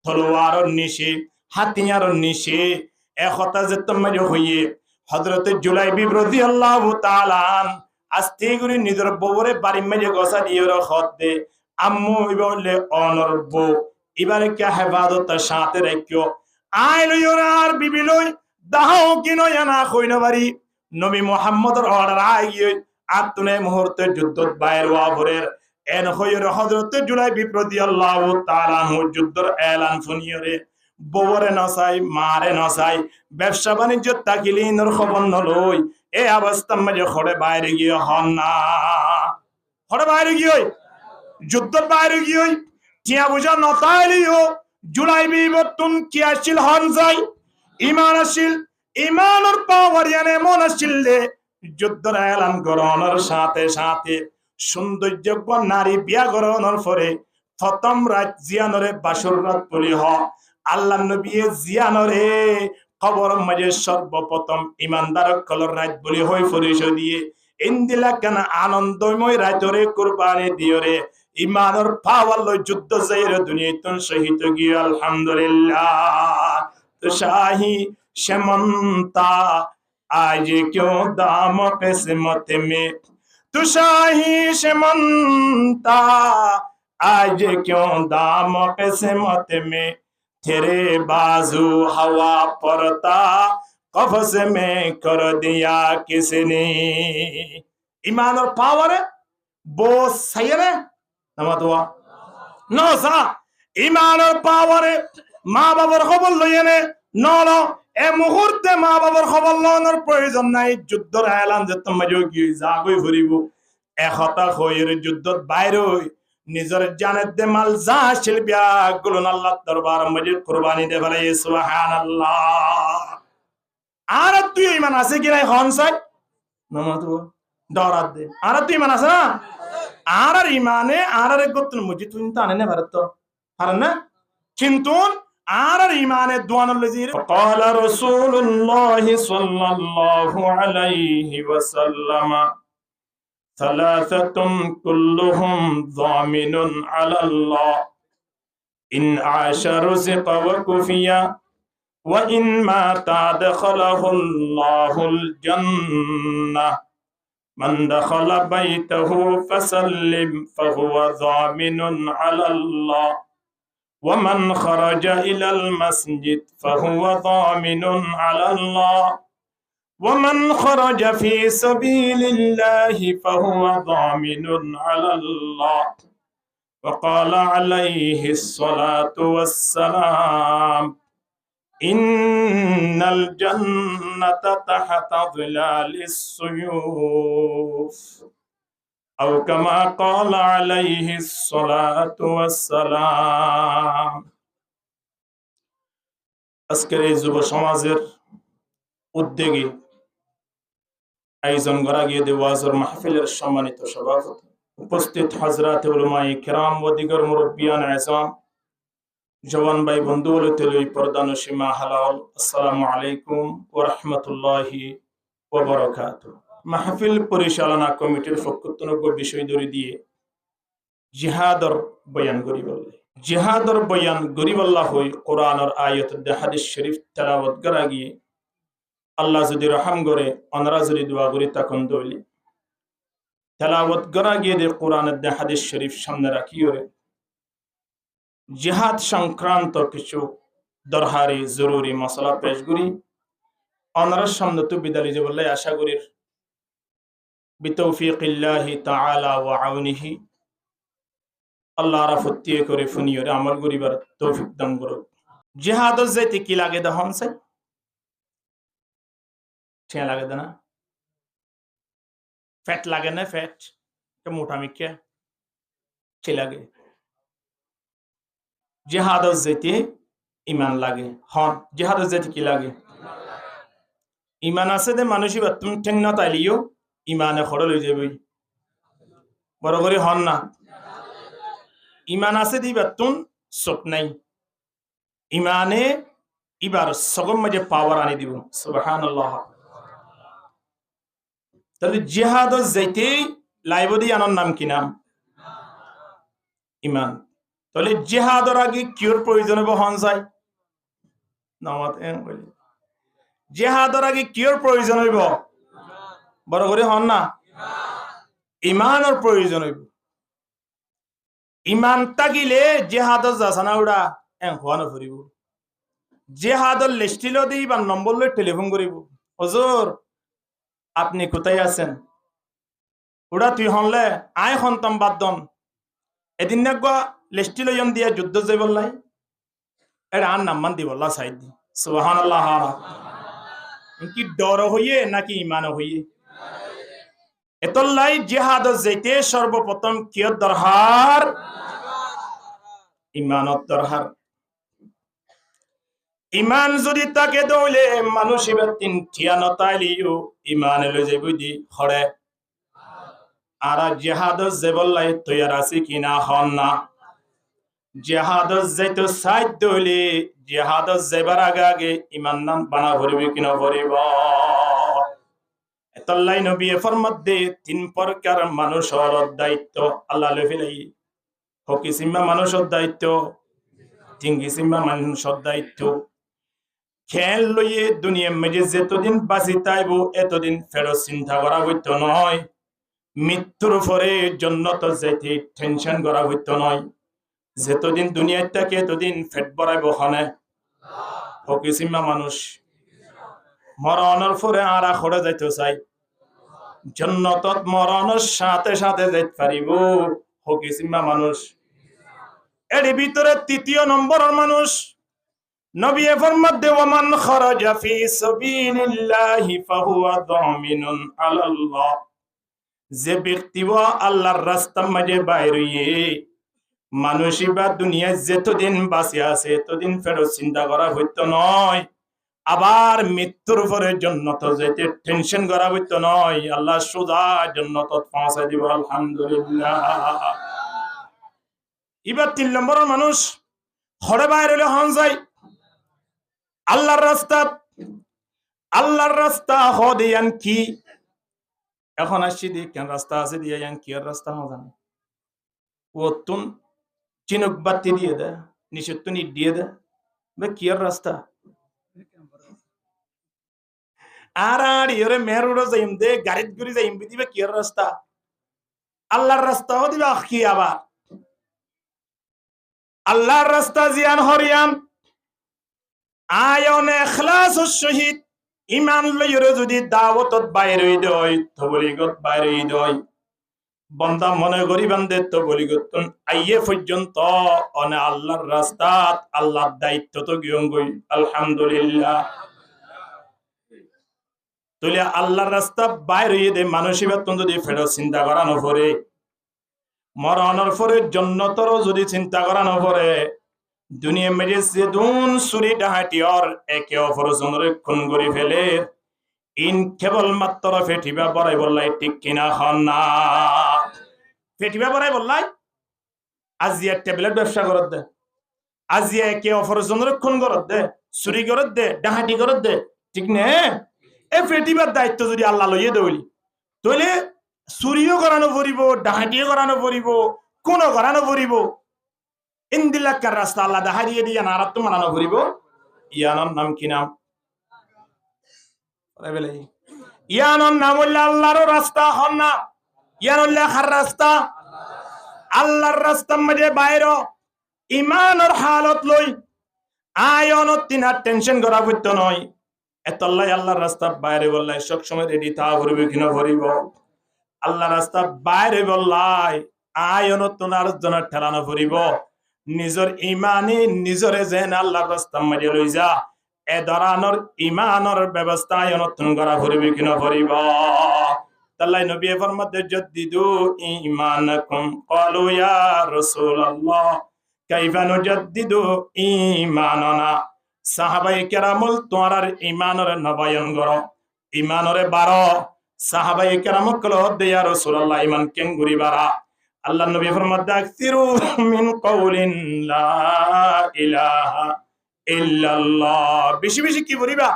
তলোয়ারর নিশে হাতিয়ারর নিশে একতা যে তোমার হইয়ে হযরত জুলাইবি রাদিয়াল্লাহু তাআলা আস্তে করে নিজের বউরে বাড়ি মেজে গসা দিয়ে রখত দে আম্মু বলে অনরব এবারে কে হেফাজতের সাথে রাখিও আইলো আর বিবি লই দাও কিনো না কইনো বাড়ি নবী মুহাম্মদের অর্ডার আইয়ে আতুনে মুহূর্তে যুদ্ধত বাইর ওয়াবরের এন হইর হযরত জুলাইবি রাদিয়াল্লাহু তাআলা যুদ্ধের এলান শুনিয়রে বউরে নসাই মারে নসাই ব্যবসা বাণিজ্য তাকিলিনর খবর নলই এই অবস্থা মাঝে খড়ে বাইরে গিয়ে হন না খড়ে বাইরে গিয়ে যুদ্ধের বাইরে গিয়ে টিয়া বুঝা নতাইলিও জুলাইবি বর্তুন কি আসিল হন যাই ইমান আসিল ইমানের পাওয়ার ইয়ানে মন আসিল দে যুদ্ধের এলান করানোর সাথে সাথে সৌন্দর্যজ্ঞ নারী বিয়া করানোর পরে প্রথম রাত জিয়ানরে বাসর রাত বলি হ আল্লাহ নবী জিয়ানরে খবর মাঝে সর্বপ্রথম ইমানদার কলর রাত বলি হই পরিচয় দিয়ে ইন্দিলা কেন আনন্দময় রাতরে কুরবানি দিয়রে ইমানের পাওয়ার লই যুদ্ধ যাইরে দুনিয়াতন শহীদ গিয়ে আলহামদুলিল্লাহ তো শাহী शेमंता आज क्यों दाम किस्मत में तू शाही शेमंता आज क्यों दाम किस्मत में तेरे बाजू हवा पड़ता कफस में कर दिया किसने ईमान और पावर वो सही है नमतुआ नो सा ईमान और पावर माँ बाबर खबर लो ये ने नो এই মুহূর্তে মা বাবার খবর লওয়ার প্রয়োজন নাই যুদ্ধের এলান যে তোমরা যোগী যাগই ফুরিব একতা হইর যুদ্ধত বাইরে নিজের জানের দে মাল যা ছিল বিয়াগুলো আল্লাহ দরবার মাঝে কুরবানি দে ফেলে সুবহানাল্লাহ আর তুই ইমান আছে কি নাই হন সাই নমাতো দরাদ দে আর তুই ইমান আছে না আর ইমানে আর গতন মুজি তুই তো আনে না ভারত পারেন না কিন্তু আর ইমানে দুয়ান লজির قال رسول الله صلى الله عليه وسلم ثلاثه كلهم ضامن على الله ان عاش رزق وكفيا وان مات دخله الله الجنه من دخل بيته فسلم فهو ضامن على الله ومن خرج إلى المسجد فهو ضامن على الله ومن خرج في سبيل الله فهو ضامن على الله وقال عليه الصلاة والسلام إن الجنة تحت ظلال السيوف أو كما قال عليه الصلاة والسلام আজকের এই যুব সমাজের উদ্যোগে আয়োজন করা গিয়ে ওয়াজের মাহফিলের সম্মানিত সভাপতি উপস্থিত হযরত উলামায়ে কিরাম ও দিগর মুরব্বিয়ান আযম জওয়ান ভাই বন্ধু বলে তেলই পর্দানশী মা হালাল আসসালামু আলাইকুম ওয়া রাহমাতুল্লাহি ওয়া বারাকাতুহু মাহফিল পরিচালনা কমিটির পক্ষ বিষয় ধরে দিয়ে জিহাদর বয়ান করি বললে জিহাদর বয়ান গরিবাল্লাহ হই কোরআনের আয়াত দে হাদিস শরীফ তেলাওয়াত করা গিয়ে আল্লাহ যদি রহম করে অনরা যদি দোয়া করি তখন দইলি তেলাওয়াত করা গিয়ে দে কোরআনের দে হাদিস শরীফ সামনে রাখি ওরে জিহাদ সংক্রান্ত কিছু দরকারি জরুরি মশলা পেশ করি অনরার সামনে তো বিদালি যে বললে আশা করি بتوفيق الله تعالى وعونه الله رفتيه করে ফুনিয়রে আমল করিবার তৌফিক দান করুক জিহাদ যাইতে কি লাগে দা হনছে ছে লাগে না ফ্যাট লাগে না ফ্যাট কে মোটা মিকে ছে লাগে জিহাদ যাইতে ঈমান লাগে হন জিহাদ যাইতে কি লাগে ঈমান আছে দে মানুষই বাতুম ঠেং না তাইলিও ইমানে খড় লই যাবে বড় করে হন না ইমান আছে দিবা তুন সব নাই ইমানে ইবার সগম মাঝে পাওয়ার আনি দিব সুবহানাল্লাহ তাহলে জিহাদ যাইতে লাইব দি আনার নাম কি নাম ইমান তাহলে জিহাদের আগে কিওর প্রয়োজন হবে হন যায় নামাত বলি জিহাদের আগে কিওর প্রয়োজন হইব বড় করে হন না ইমানের প্রয়োজন হইব ইমান থাকিলে জিহাদত যাসানা উড়া হওয়ানো ফুরিব জিহাদর লিস্টিল দিই বা নম্বর লই টেলিফোন করিব হুজুর আপনি কোথায় আছেন উড়া তুই হনলে আয় হন্তম বাদন এদিন না লিস্টিল দিয়া যুদ্ধ যাই বললাই এটা আর নাম্মান দি বললা সাইড দি সুবহানাল্লাহ কি ডর হইয়ে নাকি ইমান হইয়ে এতলাই জিহাদ যেতে সর্বপ্রথম কিয়ত দরহার ইমানত দরহার ইমান যদি তাকে দৌলে মানুষ এবার তিন ঠিয়ানতাইলিও ইমান এলো যে বুঝি হরে আর জিহাদ যে বললাই তৈয়ার আছে কিনা হন না জিহাদ যেতো সাইড দৌলে জিহাদ যেবার আগে আগে ইমান নাম বানা ভরিবে কিনা ভরিব এতলাই নবী ফরমাত দে তিন প্রকার মানুষের দায়িত্ব আল্লাহ লফিলাই হকিসিমা মানুষের দায়িত্ব তিন কিসিমা মানুষের দায়িত্ব খেল লইয়ে দুনিয়া মেজে যেতদিন বাঁচি তাইব এতদিন ফেরত চিন্তা করা হইতো নয় মৃত্যুর পরে জন্য তো যেতে টেনশন করা হইতো নয় যেতদিন দুনিয়ায় থাকে এতদিন ফেট বড়াইব হনে হকিসিমা মানুষ মরণের পরে আর খড়ে যাইতে চাই জন্নতত মরণের সাথে সাথে যাইতে পারিব হকিসিমা মানুষ এর ভিতরে তৃতীয় নম্বরের মানুষ নবী ফরমাত দে ওমান খারাজা ফি সাবিলিল্লাহি ফাহুয়া দামিনুন আলাল্লাহ যে ব্যক্তি আল্লাহর রাস্তার মাঝে বাইরে মানুষই বা দুনিয়ায় যতদিন বাঁচে আছে ততদিন ফেরত চিন্তা করা হইতো নয় আবার মৃত্যুর পরে জান্নাত যেতে টেনশন করা হইতো নয় আল্লাহ সুজা জান্নাত পৌঁছে দিব আলহামদুলিল্লাহ এবার 3 নম্বরের মানুষ হড়ে বাইরে হন যায় আল্লাহর রাস্তা হদিয়ান কি এখন আসছি দি কেন রাস্তা আছে দিয়া ইয়ান কি আর রাস্তা মজা নেই ও তুন চিনক বাতি দিয়ে দে নিষেধ দিয়ে দে কি আর রাস্তা আর ইরে মেরুড়ো যাইম দে গাড়িত গুড়ি যাইম দিবে কি আর রাস্তা আল্লাহর রাস্তা দিবে কি আবার আল্লাহর রাস্তা জিয়ান হরিয়ান আয়নে ইখলাসুস শহীদ ইমান লইরে যদি দাওয়াতত বাইরে দই তবলিগত বাইরে দই বান্দা মনে করি বান্দে তবলিগত আইয়ে পর্যন্ত অনে আল্লাহর রাস্তাত আল্লাহর দায়িত্ব তো গিয়ং গই আলহামদুলিল্লাহ তুলে আল্লাহর রাস্তা বাইরে দে মানসিকত যদি ফেরত চিন্তা করানো পরে মরণের পরে জান্নাতর যদি চিন্তা করানো পরে দুনিয়া মেজে যেদুন সুরি ডাহাটি আর একে অপর সংরক্ষণ করে ফেলে ইন কেবল মাত্র ফেটিবা বড়াই বললাই ঠিক কিনা হন না ফেটিবা বড়াই বললাই আজিয়া ট্যাবলেট ব্যবসা করত দে আজিয়া একে অপর সংরক্ষণ করত দে সুরি করত দে ডাহাটি করত দে ঠিক নে এ ফেটিবার দায়িত্ব যদি আল্লাহ লইয়ে দইলি তইলে সুরিও করানো পড়িব ডাহাটিও করানো পড়িব কোন করানো পড়িব ইন্দিলাকার রাস্তা আল্লাহ দাহারিয়ে দিয়া নারাত মানানো ঘুরিব ইয়ানোর নাম কি নাম ইয়ানোর নাম হইলে আল্লাহর রাস্তা হন না ইয়ানোর লেখার রাস্তা আল্লাহর রাস্তার মাঝে বাইর ইমানের হালত লই আয়নত তিনার টেনশন করা হইতো নয় এতল্লাই আল্লাহর রাস্তা বাইরে বললাই সব সময় রেডি তা ভরবে কিনা ভরিব আল্লাহ রাস্তা বাইরে বললাই আয়নত তোনার জন্য ঠেলানো ভরিব নিজের ইমানি নিজরে যেন আল্লাহর রাস্তা মারিয়ে লই যা এ ধরনের ইমানের ব্যবস্থা নতুন করা ভরিবে কিনা ভরিব তাল্লাই নবী ফরমাতে জাদ্দিদু ঈমানাকুম ক্বালু ইয়া রাসূলুল্লাহ কাইফা নুজাদ্দিদু ঈমানানা সাহাবায়ে কেরামুল তোমার ঈমানের নবায়ন করো ঈমানের বাড়ো সাহাবায়ে কেরাম কলো দে ইয়া রাসূলুল্লাহ ঈমান কেন গুরি বাড়া আল্লাহ নবী ফরমাতে আকসিরু মিন কওলিন লা ইলাহা ইল্লাল্লাহ বেশি বেশি কি বলিবা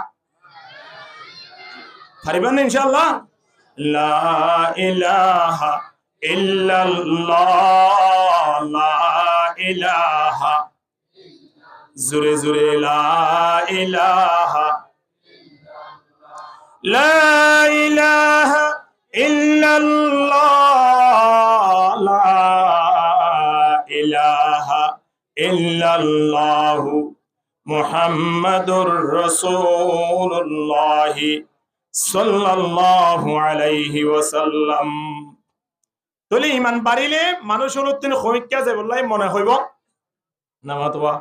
পারিবেন ইনশাআল্লাহ লা ইলাহা ইল্লাল্লাহ লা ইলাহা জোরে জোরে লা ইলাহা লা ইলাহা ইল্লাল্লাহ লা ইলাহা ইল্লাল্লাহু মুহাম্মাদুর রাসূলুল্লাহ সাল্লাল্লাহু আলাইহি ওয়াসাল্লাম। তলে ইমান বাড়িলে মানুষ হলুন হইকা যায় বললাই মনে হইব না মাতবা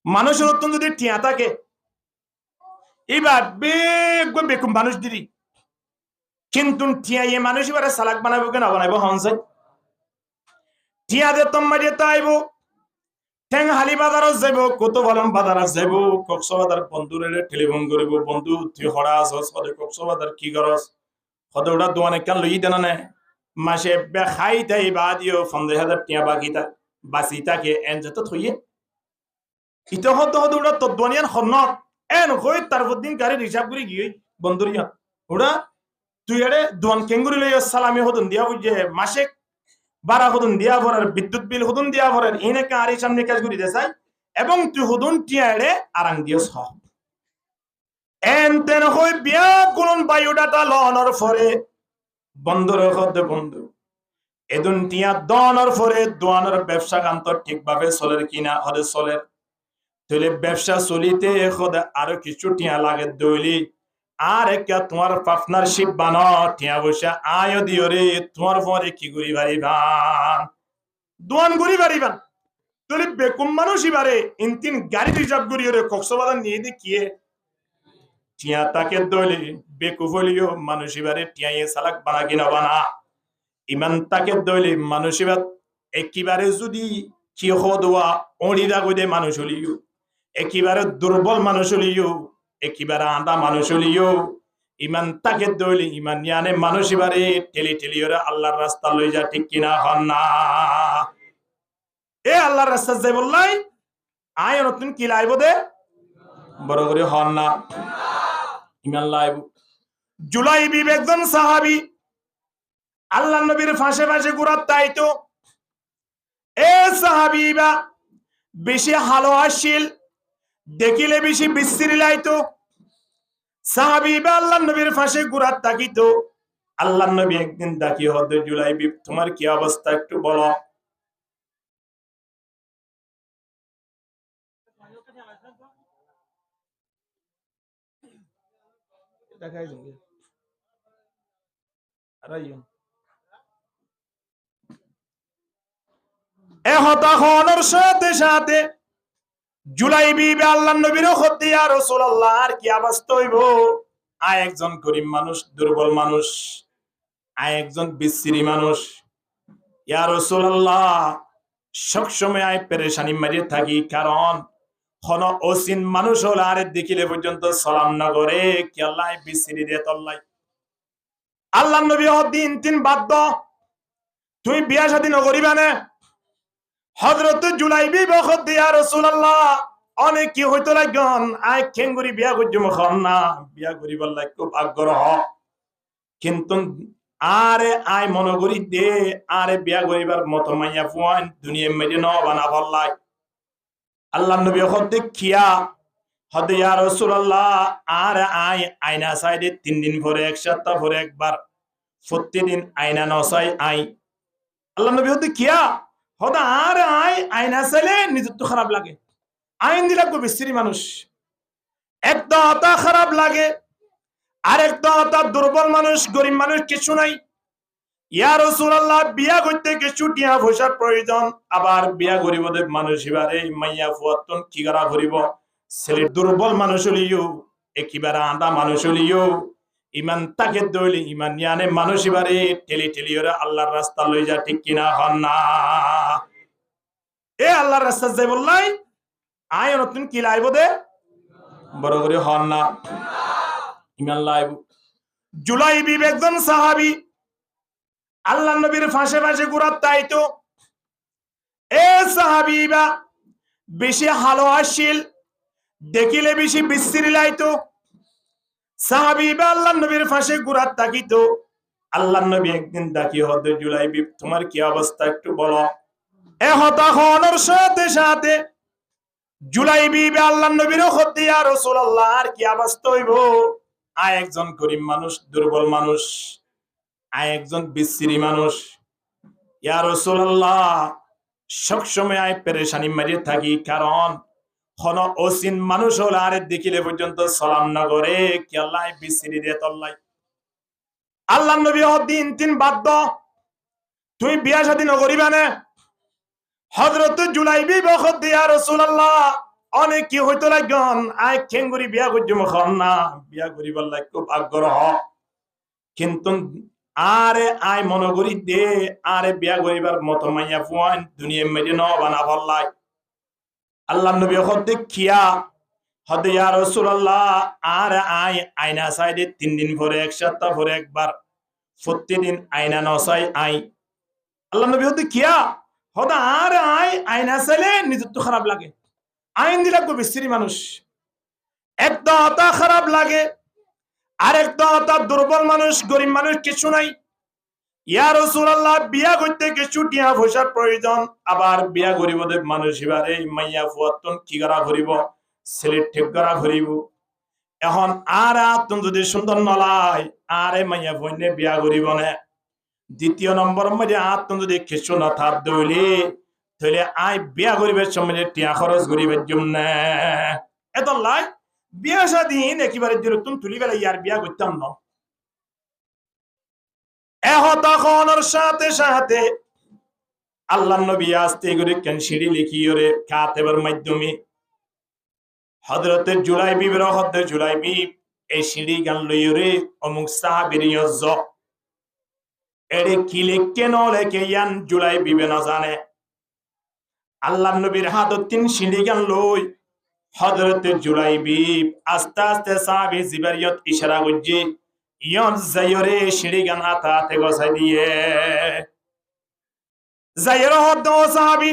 মানুষ হলুন যদি টিয়া থাকে এবার বেকুম মানুষ দিদি কিন্তু টিয়া ইয়ে মানুষ এবার সালাক বানাবো কেন বানাইব হনসাই টিয়া দে তোমার আইব ঠেং হালি বাজারত যাইব কত বলম বাজারত যাইব কক্সবাজার বন্ধুরে টেলিফোন করিব বন্ধু তুই হরা আসস সদে কক্সবাজার কি করস সদে ওটা দোয়ানে কান লই দেনা নে মাসে বে খাই তাই বা দিও 15,000 টিয়া বাকিটা বাসি তাকে এন যত থইয়ে ইতো হত হত ওটা তো দোয়ানিয়ান হন্নত এন হই তার দিন গাড়ি রিজার্ভ করে গিয়ে বন্ধুরিয়া ওটা তুই এড়ে দোয়ান কেঙ্গুরি লই সালামি হদন দিয়া বুঝে মাসে বারা হুদুন দিয়া ভরার বিদ্যুৎ বিল হুদুন দিয়া ভরার ইনেকে আরি সামনে কাজ করি দেসাই এবং তুই হুদুন টিয়াড়ে আরাং দিয়স হ এনতেন হই বিয়া কোন বায়োডাটা লনর ফরে বন্ধুর হদে বন্ধু এদুন টিয়া দনর ফরে দোয়ানোর ব্যবসা কান্ত ঠিকভাবে চলের কিনা হদে চলের তাহলে ব্যবসা চলিতে হদে আরো কিছু টিয়া লাগে দইলি আর একটা তোমার পার্টনারশিপ বানো টিয়া বসে আয় দিও রে তোমার পরে কি করি পারিবান দোয়ান করি পারিবান তাহলে বেকুম মানুষই বারে ইনতিন গাড়ি রিজার্ভ করিও রে কক্সবাজার নিয়ে দেখিয়ে টিয়া তাকে দইলে বেকুফ হলিও মানুষই বারে টিয়াইয়ে সালাক বানা কিনা বানা ইমান তাকে দইলে মানুষই বাদ একেবারে যদি কি হদোয়া অড়িদা গদে মানুষ হলিও একেবারে দুর্বল মানুষ হলিও একেবারে আদা মানুষ হলিও ইমান তাকে দইলে ইমান নিয়ানে মানুষ এবারে ঠেলি ঠেলি ওরা আল্লাহর রাস্তা লই যা ঠিক কিনা হন না এ আল্লাহর রাস্তা যাই বললাই আয় নতুন কি লাইব দে বড় করে হন না ইমান লাইব জুলাই বিবেকজন সাহাবী আল্লাহ নবীর ফাঁসে ফাঁসে ঘুরাত তাইতো এ সাহাবীবা বেশি হালো আসিল দেখিলে বেশি বিশ্রী লাইতো সাহাবীবা আল্লাহ নবীর ফাঁসে ঘুরাত তাকিতো আল্লাহ নবী একদিন ডাকি হদ জুলাইবি তোমার কি অবস্থা একটু বলো এ হতাহনের সাথে সাথে জুলাইবি আল্লাহ নবীর হতে ইয়া রাসূলুল্লাহ আর কি অবস্থা হইব আয় একজন গরীব মানুষ দুর্বল মানুষ আয় একজন বিশ্রী মানুষ ইয়া রাসূলুল্লাহ সব সময় আয় পেরেশানি মারিয়ে থাকি কারণ কোন অসীন মানুষ হল আর দেখিলে পর্যন্ত সালাম না করে কি আল্লাহ বিশ্রী দে তল্লাই আল্লাহ নবী দিন তিন বাধ্য তুই বিয়া শাদী নগরিবা না হযরত জুলাইবি বখত ইয়া রাসূলুল্লাহ অনেক কি হইতো লাগন আই খেঙ্গুরি বিয়া করজম খন না বিয়া করিবার লাগ খুব আগ্রহ কিন্তু আরে আই মনগরি দে আরে বিয়া করিবার মত মাইয়া ফুয়ান দুনিয়া মেজে ন বানা বললাই আল্লাহ নবী হদ কিয়া হদ ইয়া রাসূলুল্লাহ আরে আই আয়না সাইডে 3 দিন পরে এক সপ্তাহ পরে একবার প্রতিদিন আয়না নসাই আই আল্লাহ নবী হদ কিয়া হদা আর আয়না চাইলে নিজের তো খারাপ লাগে আইন দিলা খুব বিশ্রী মানুষ একটা হতা খারাপ লাগে আর একটা হতা দুর্বল মানুষ গরিব মানুষ কিছু নাই ইয়া রাসূলুল্লাহ বিয়া করতে কিছু টিয়া পয়সার প্রয়োজন আবার বিয়া গরিব মানুষ এবারে মাইয়া ফুয়াতন কি করা করিব ছেলে দুর্বল মানুষ হলিও একেবারে আদা মানুষ হলিও ইমান তাকে দইলে ইমান নিয়ানে মানুষ এবারে ঠেলি ঠেলি ওরা আল্লাহর রাস্তা লই যা ঠিক কিনা হন না এ আল্লাহর রাস্তা যাই বললাই আয় নতুন কি লাইব দে বড় করে হন না ইমান লাইব জুলাইবি একজন সাহাবী আল্লাহ নবীর ফাঁসে ফাঁসে ঘুরাত তাইতো এ সাহাবীবা বেশি হালো আসিল দেখিলে বেশি বিশ্রী লাইতো সাহাবীবা আল্লাহ নবীর ফাঁসে ঘুরাত তাকিতো আল্লাহ নবী একদিন ডাকি হদ জুলাইবি তোমার কি অবস্থা একটু বলো এ হতাহনের সাথে সাথে জুলাইবি আল্লাহ নবীর হতে ইয়া রাসূলুল্লাহ আর কি অবস্থা হইব আয় একজন গরীব মানুষ দুর্বল মানুষ আয় একজন বিশ্রী মানুষ ইয়া রাসূলুল্লাহ সবসময় আয় পেরেশানি মারিয়ে থাকি কারণ কোন অসীন মানুষ হলে আরে দেখিলে পর্যন্ত সালাম না করে কি আল্লাহ বিশ্রী দিয়ে তল্লাই আল্লাহ নবী দিন তিন বাধ্য তুই বিয়া শাদী নগরিবা না হযরত জুলাইবি বখত ইয়া রাসূলুল্লাহ অনেক কি হইতো লাগন আয় খেঙ্গুরি বিয়া করজম খন না বিয়া করিবার লাগ খুব আগ্রহ কিন্তু আরে আয় মনগরি দে আরে বিয়া করিবার মত মাইয়া ফুয়ান দুনিয়া মেজে ন বানা বললাই আল্লাহ নবী হতে খিয়া হতে ইয়া রাসূলুল্লাহ আর আয় আয়না সাইডে 3 দিন পরে এক সপ্তাহ পরে একবার প্রতিদিন আয়না নসাই আই আল্লাহ নবী হতে খিয়া হতে আর আয় আয়না সাইলে নিজে তো খারাপ লাগে আইন দিলা কো বিশ্রী মানুষ একটা হতা খারাপ লাগে আরেকটা হতা দুর্বল মানুষ গরিব মানুষ কিছু নাই ইয়া রাসূলুল্লাহ বিয়া করতে কিছু টিয়া পয়সার প্রয়োজন আবার বিয়া গরিবদের মানুষ এবারে মাইয়া ফুয়াতন কি করা করিব ছেলে ঠিক করা করিব এখন আর আতন যদি সুন্দর নলাই আরে মাইয়া ফুয়ানে বিয়া করিব না দ্বিতীয় নম্বর মধ্যে আতন যদি কিছু না থাক দইলে তাহলে আয় বিয়া করিবার সময় টিয়া খরচ করিবার জন্য এত লাই বিয়া শাদীন একেবারে যেরকম তুলি বেলা ইয়ার বিয়া করতাম না এহতাখনের সাথে সাথে আল্লাহ নবী আস্তে করে কেন সিঁড়ি লিখিয়ে রে কাতেবের মাধ্যমে হযরতে জুলাইবি হযরতে জুলাইবি এই সিঁড়ি গান লইয়ে রে অমুক সাহাবীর ইজ্জ এরে কি লিখকে ন লেখে ইয়ান জুলাইবি না জানে আল্লাহ নবীর হাত তিন সিঁড়ি গান লই হযরতে জুলাইবি আস্তে আস্তে সাহাবী জিবারিয়ত ইশারা করছে ইয়ন যায়রে সিঁড়ি গান হাতে গছাই দিয়ে যায়র হদ সাহাবী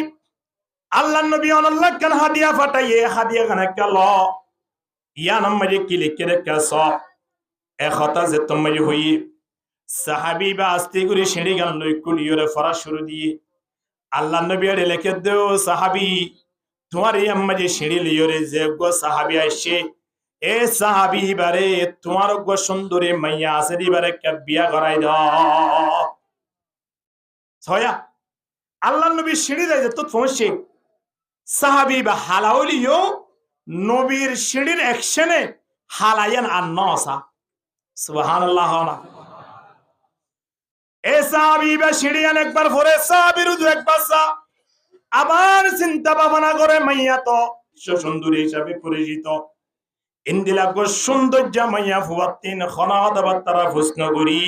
আল্লাহ নবী আল্লাহ কান হাদিয়া ফাটাইয়ে হাদিয়া গান কাল ইয়ান মজে কি লিখে রেখেছ এ কথা যে তুমি হই সাহাবী বা আস্তে করে সিঁড়ি গান লই কুলিয়রে ফরা শুরু দিয়ে আল্লাহ নবী এর লিখে দেও সাহাবী তোমার এই আম্মাজি সিঁড়ি লিয়রে যে গো সাহাবী আইছে এ সাহাবী বারে তোমার গো সুন্দরী মাইয়া আছে দিবারে কে বিয়া করাই দাও ছয়া আল্লাহ নবী সিঁড়ি দেয় তো পৌঁছে সাহাবী বা হালাউলিও নবীর সিঁড়ির অ্যাকশনে হালায়ান আর নসা সুবহানাল্লাহ না এ সাহাবী বা সিঁড়ি একবার পরে সাহাবীর দু একবার সা আবার চিন্তা ভাবনা করে মাইয়া তো সুন্দরী হিসাবে পরিচিত ইন্দিলা গো সৌন্দর্য মাইয়া ফুয়াতিন খনাত বাত্তারা প্রশ্ন করি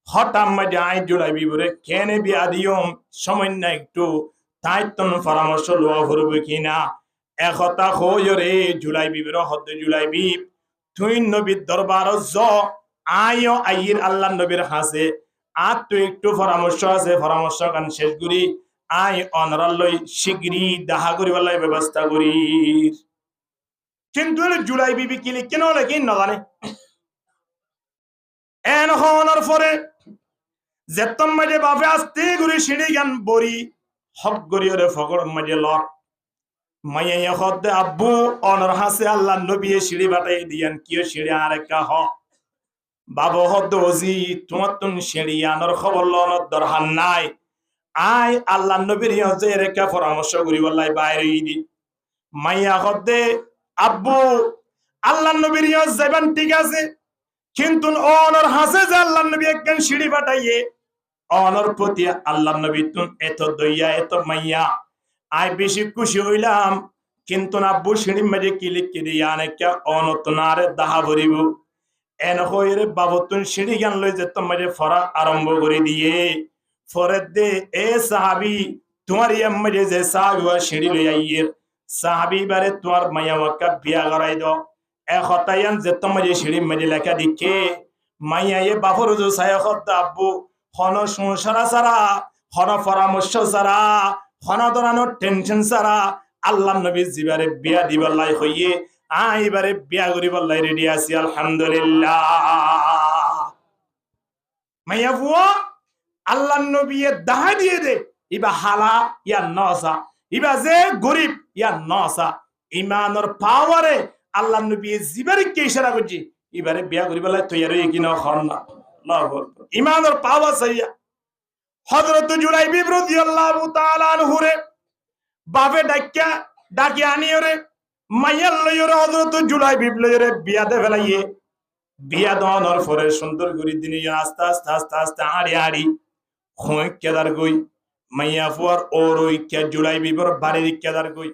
হঠাৎ মাঝে আই জুলাইবি বলে কেনে বিয়া দিয়ম সময় না একটু তাই তন পরামর্শ লওয়া করবে কিনা একতা হইরে জুলাইবি বলে হদ্দে জুলাইবি তুই নবীর দরবার জ আইও আইর আল্লাহ নবীর হাসে আর তুই একটু পরামর্শ আছে পরামর্শ কান শেষ করি আই অনরালই শিগগিরি দাহা করিবার লাই ব্যবস্থা করি কিন্তু জুলাইবি বিকিলি কেন লাগি না জানে এন হওয়ার পরে যেতম মাঝে বাপে আসতে ঘুরে সিঁড়ি গান বরি হক গরিয়রে ফকর মাঝে লর মাইয়া হদ্দে আব্বু অনর হাসে আল্লাহ নবী সিঁড়ি বাটাই দিয়ান কিও সিঁড়ি আর একটা হ বাবু হদ্দ ওজি তোমার তুন সিঁড়ি আনর খবর লনর দরহান নাই আই আল্লাহ নবীর ইয়জে রেখা পরামর্শ করি বললাই বাইরে দি মাইয়া হদ্দে আব্বু আল্লাহ নবীর ইয়জ যাবেন ঠিক আছে কিন্তু অনর হাসে যে আল্লাহ নবী একখান সিঁড়ি বাটাইয়ে অনর প্রতি আল্লাহ নবী তুন এত দইয়া এত মাইয়া আই বেশি খুশি হইলাম কিন্তু আব্বু সিঁড়ি মাঝে কি লিখে দিয়ে অনেকটা অনতনারে দাহা ভরিব এন হইরে বাবু তুন সিঁড়ি গান লই যে তোমার ফরা আরম্ভ করে দিয়ে ফরে দে এ সাহাবি তোমার মাঝে যে সাহাবি সিঁড়ি লই আইয়ের সাহাবি বারে তোমার মাইয়া ওয়াক্কা বিয়া করাই দাও এক হতায়ান যে তোমার সিঁড়ি মাঝে লেখা দিকে মাইয়া এ বাবুর যে সায়া হত্যা আব্বু হন সংসারা সারা হন পরামর্শ সারা হন ধরানোর টেনশন সারা আল্লাহ নবী জিবারে বিয়া দিবার লাই হইয়ে আইবারে বিয়া করিবার লাই রেডি আছি আলহামদুলিল্লাহ মাইয়া বুয়া আল্লাহ নবী দাহা দিয়ে দে ইবা হালা ইয়া নসা ইবা যে গরিব ইয়া নসা ইমানর পাওয়ারে আল্লাহ নবী জিবারকে ইশারা করছি এবারে বিয়া করিবেলা তৈয়ার হয়ে কিনা হন না আল্লাহু আকবার ইমানর পাওয়ার সাইয়া হযরত জুলাইবি রাদিয়াল্লাহু তাআলা আনহুরে বাপে ডাকি আনিয়রে মাইয়াল লইরে হযরত জুলাইবি লইরে বিয়া দে ফেলাইয়ে বিয়া দনর পরে সুন্দর করে দিনে আস্তে আস্তে আস্তে আস্তে আড়ি আড়ি খোঁ কেদার গই মাইয়া ফুয়ার ওরই কে জুলাইবির বাড়ির কেদার গই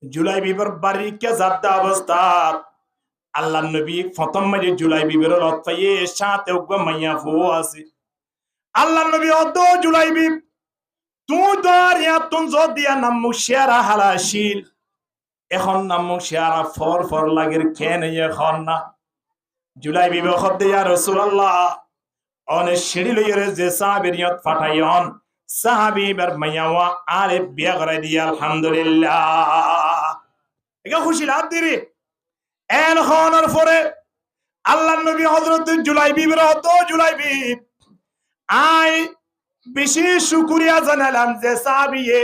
জুলাইবির বাড়ির কে যাত্রা অবস্থা আল্লাহ নবী প্রথম মাঝে জুলাইবির লত পাইয়ে সাথে ওগো মাইয়া ফুয়া আছে আল্লাহ নবী অত জুলাইবি তুই দর ইয়া তুন জদিয়া নাম মুশারা হালাশিল এখন নাম মুশারা ফর ফর লাগের কেন এখন না জুলাইবি বখত ইয়া রাসূলুল্লাহ অনে সিঁড়ি লইরে যে সাহাবীয়ত ফাটাইয়ন সাহাবী বার মাইয়াওয়া আরে বিয়া করে দিয়া আলহামদুলিল্লাহ এগা খুশি লাভ দিরে এন খনর পরে আল্লাহ নবী হযরত জুলাইবি বিরত জুলাইবি আই বেশি শুকরিয়া জানালাম যে সাহাবীয়ে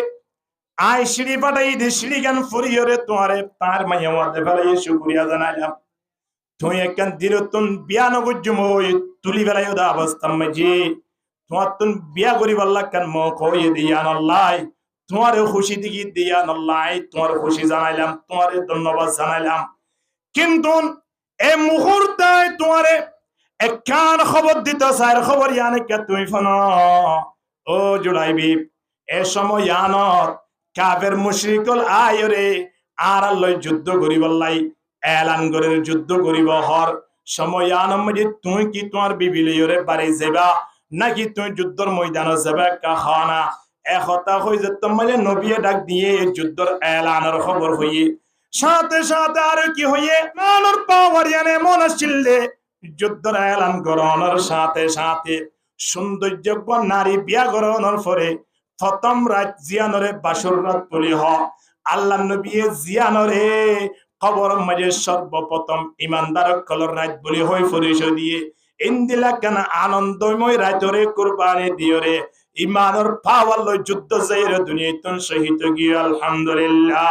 আই সিঁড়ি ফাটাই দে সিঁড়ি গান ফুরিয়রে তোরে তার মাইয়াওয়া দে ফেলাই শুকরিয়া জানালাম তুই একখান দিরতুন বিয়া নগজুমই তুলি বেলায় দা অবস্থা মাঝে তোমার তুন বিয়া করি আল্লাহ কান মখই দিয়ান আল্লাহ তোমার খুশি দিকি দিয়ান আল্লাহ তোমার খুশি জানাইলাম তোমার ধন্যবাদ জানাইলাম কিন্তু এই মুহূর্তে তোমার একখান খবর দিতে চাই খবর ইয়ানে কে তুই ফোন ও জুলাইবি এ সময় ইয়ানত কাফের মুশরিকুল আয়রে আর আল্লাহ যুদ্ধ করিব আল্লাহ এলান করে যুদ্ধ করিব হর সময় ইয়ানম যে তুই কি তোমার বিবি লইরে বাড়ি যাবা নাকি তুই যুদ্ধর ময়দানে যাবে কাহানা একতা হই যে তোমালে নবীয়ে ডাক দিয়ে যুদ্ধর এলানের খবর হইয়ে সাথে সাথে আর কি হইয়ে মানর পাওয়ার ইয়ানে মন আসলে যুদ্ধর এলান করানোর সাথে সাথে সৌন্দর্যজ্ঞ নারী বিয়া করানোর পরে প্রথম রাত জিয়ানরে বাসর রাত বলি হ আল্লাহ নবী জিয়ানরে খবর মাঝে সর্বপ্রথম ইমানদার কলর রাত বলি হই পরিচয় দিয়ে ইন্দিলা কেন আনন্দময় রাতরে কুরবানি দিয়রে ইমানের পাওয়ার লই যুদ্ধ যাইরে দুনিয়াতন শহীদ গিয়ে আলহামদুলিল্লাহ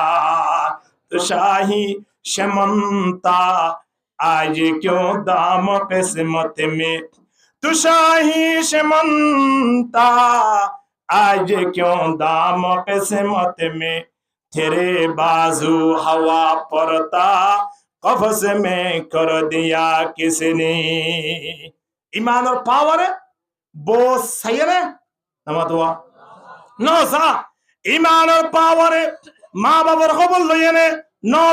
তো শাহী শমন্তা আজ क्यों दाम किस्मत में तू शाही शमंता आज क्यों दाम किस्मत में तेरे बाजू हवा पड़ता कफस में कर दिया किसने ईमान और पावर वो सही है नमतुआ नो सा ईमान और पावर माँ बाबर खबर लो ये ने नो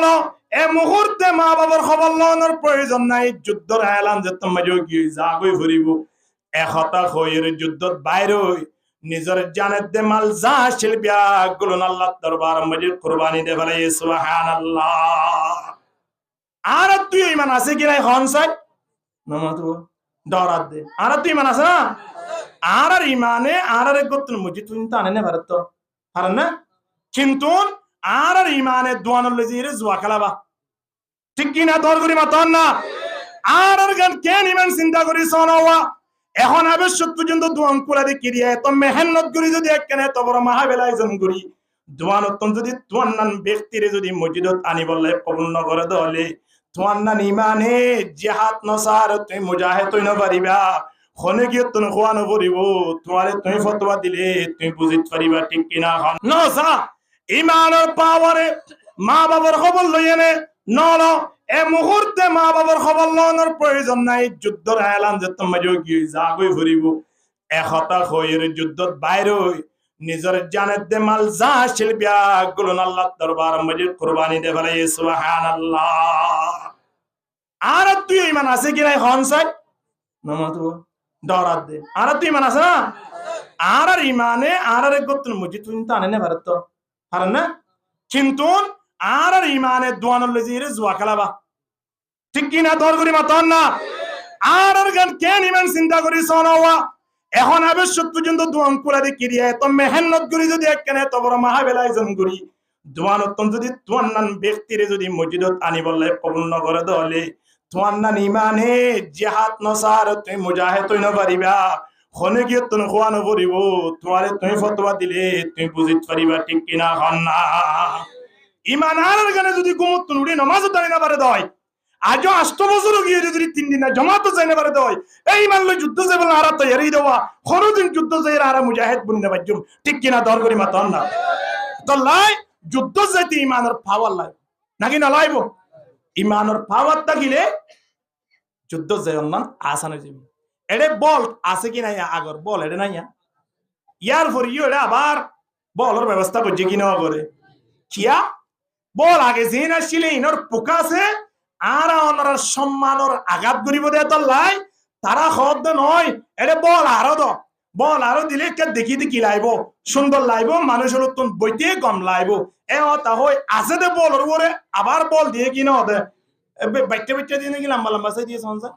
এ মুহূর্তে মা বাবার খবর লওয়ার প্রয়োজন নাই যুদ্ধর এলান যে তোমরা যোগী জাগই ফুরিব একতা হইর যুদ্ধত বাইরে নিজের জানের দে মাল যা শিলবিয়া গুলন আল্লাহ দরবার মধ্যে কুরবানি দে বলে সুবহানাল্লাহ আর তুই ইমান আছে কি নাই হন সাই নামাজ দরাত দে আর তুই ইমান আছে না আর ইমানে আর গতন মুজি তুই তানে না ভারত আর না কিন্তু আর ইমানে দোয়ানোর লজিরে জুয়া খেলাবা ঠিক কিনা দর করি মাতন না আর গান কেন ইমান চিন্তা করি সনওয়া এখন আবশ্যক পর্যন্ত দোয়ান কুলা দি কিরিয়া তো মেহনত করি যদি একখানে তো বড় মহাবেলায় জন করি দোয়ানত যদি তোয়ান্নান ব্যক্তিরে যদি মসজিদত আনি বললে কবুল ন করে দলে তোয়ান্নান ইমানে জিহাদ নসার তুই মুজাহিদ হই ন পারিবা খনে গিয়ে তুন খোয়ানো পড়িব তোমারে তুই ফতোয়া দিলে তুই বুঝিত পারিবা ঠিক কিনা হন নসা ইমানের পাওয়ারে মা বাবার খবর লইয়েনে নল এ মুহূর্তে মা বাবার খবর লওয়ার প্রয়োজন নাই যুদ্ধর এলান যে তোমরা যোগী জাগই ফুরিব একতা হইর যুদ্ধত বাইরে নিজের জানের দে মাল যা শিলবিয়া গুলন আল্লাহ দরবার মধ্যে কুরবানি দে বলে সুবহানাল্লাহ আর তুই ইমান আছে কি নাই হন সাই নামাজ দরাত দে আর তুই ইমান আছে না আর ইমানে আর গতন মুজি তুই তানে না ভারত আর না কিন্তু আর ইমানে দোয়ানোর লজিরে জুয়া খেলাবা ঠিক কিনা দর করি মাতন না আর গান কেন ইমান চিন্তা করি সনওয়া এখন আবশ্যক পর্যন্ত দোয়ান কুলা দি কিরিয়া তো মেহনত করি যদি একখানে তো বড় মহাবেলায় জন করি দোয়ানত যদি তোয়ান্নান ব্যক্তিরে যদি মসজিদত আনি বললে কবুল ন করে দলে তোয়ান্নান ইমানে জিহাদ নসার তুই মুজাহিদ হই ন পারিবা খনে গিয়ে তুমি খোয়ানো করিব তোমারে তুমি ফতোয়া দিলে তুমি বুঝিতে পারিবা ঠিক কিনা হন না ইমান আর গানে যদি গুমত তুড়ি নামাজও দাঁড়িয়ে না পারে দয় আজও 8 বছর গিয়ে যদি 3 দিন না জমাতো যাই না পারে দয় এই মানলে যুদ্ধ যাবে না আর তৈরি দেওয়া কোনদিন যুদ্ধ যাই আর মুজাহিদ বনি না বাজুম ঠিক কিনা দর করি মাতন না তো লাই যুদ্ধ যাইতে ইমানের পাওয়ার লাই নাকি না লাইব ইমানের পাওয়ার থাকিলে যুদ্ধ যাই না আসানে যাবে এডে বল আছে কি নাই আগর বল এডে নাই ইয়ার ফর ইউ এডে আবার বলর ব্যবস্থা করছে কি না করে কিয়া বল আগে জিন আসলে ইনর পোকাছে আর অনর সম্মানর আঘাত করিব দে তো লাই তারা খদ নয় এডে বল আরো দিলে কে দেখি কি লাইব সুন্দর লাইব মানুষের উত্তম বইতে কম লাইব এ তা হই আছে দে বলর ওরে আবার বল দিয়ে কি না হবে বাচ্চা দিয়ে নাকি লম্বা লম্বা সাই দিয়ে সঞ্চা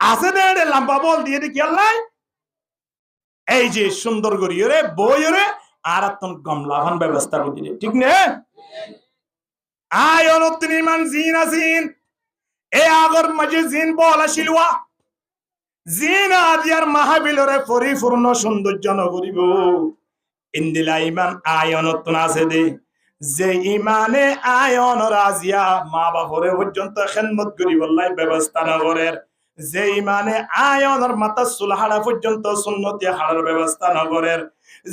আছে দে লম্বা বল দিয়ে কি আল্লাহ এই যে সুন্দর করিও রে বই রে আর তন গমলাভান ব্যবস্থা করে দিলে ঠিক নে আয় অনত্তন ইমান জিন আসিন এ আগর মাঝে জিন বল আসিলওয়া জিন আদিয়ার মাহাবিলরে পরিপূর্ণ সৌন্দর্য নগরিব ইন্দিলা ইমান আয়নত্তন আছে দে যে ইমানে আয়ন রাজিয়া মা বাপরে পর্যন্ত খেদমত করিব লাই ব্যবস্থা নগরের যে ইমানে আয়নের মাতা সুলহাড়া পর্যন্ত সুন্নতি হাড়ার ব্যবস্থা নগরের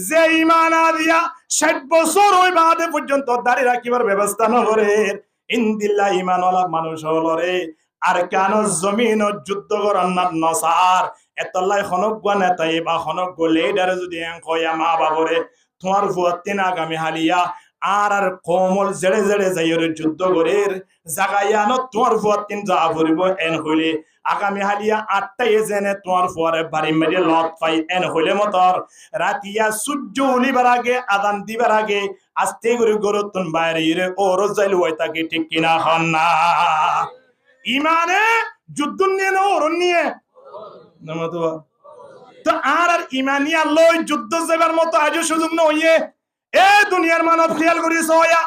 যে ইমান আদিয়া 60 বছর ওই বাদে পর্যন্ত দাড়ি রাখিবার ব্যবস্থা নগরের ইন্দিল্লা ইমানওয়ালা মানুষ হলো রে আর কেন জমিন যুদ্ধ করার না নসার এতলাই খনক নেতাই বা খনক লিডারে যদি কয়া মা বাবরে তোমার ফুয়াতিন আগামী হালিয়া আর কোমল জেড়ে জেড়ে যাইরে যুদ্ধ করের জাগাইয়ানো তোমার ফুয়াতিন যা ভরিব এন হইলে আগামী হালিয়া 8টায় জেনে তোমার ফুয়ারে বাড়ি মেরে লত পাই এন হইলে মতর রাতিয়া সূর্য উলিবার আগে আদান দিবার আগে আস্তে করে গরতন বাইরে ইরে ও রজাইল হই তাকে ঠিক কিনা হন না ইমানে যুদ্ধ নিয়ে না ওর নিয়ে নামাতুয়া তো আর ইমানিয়া লই যুদ্ধ যাবার মতো আজও সুযোগ নইয়ে এ দুনিয়ার মানব খেয়াল করিস হইয়া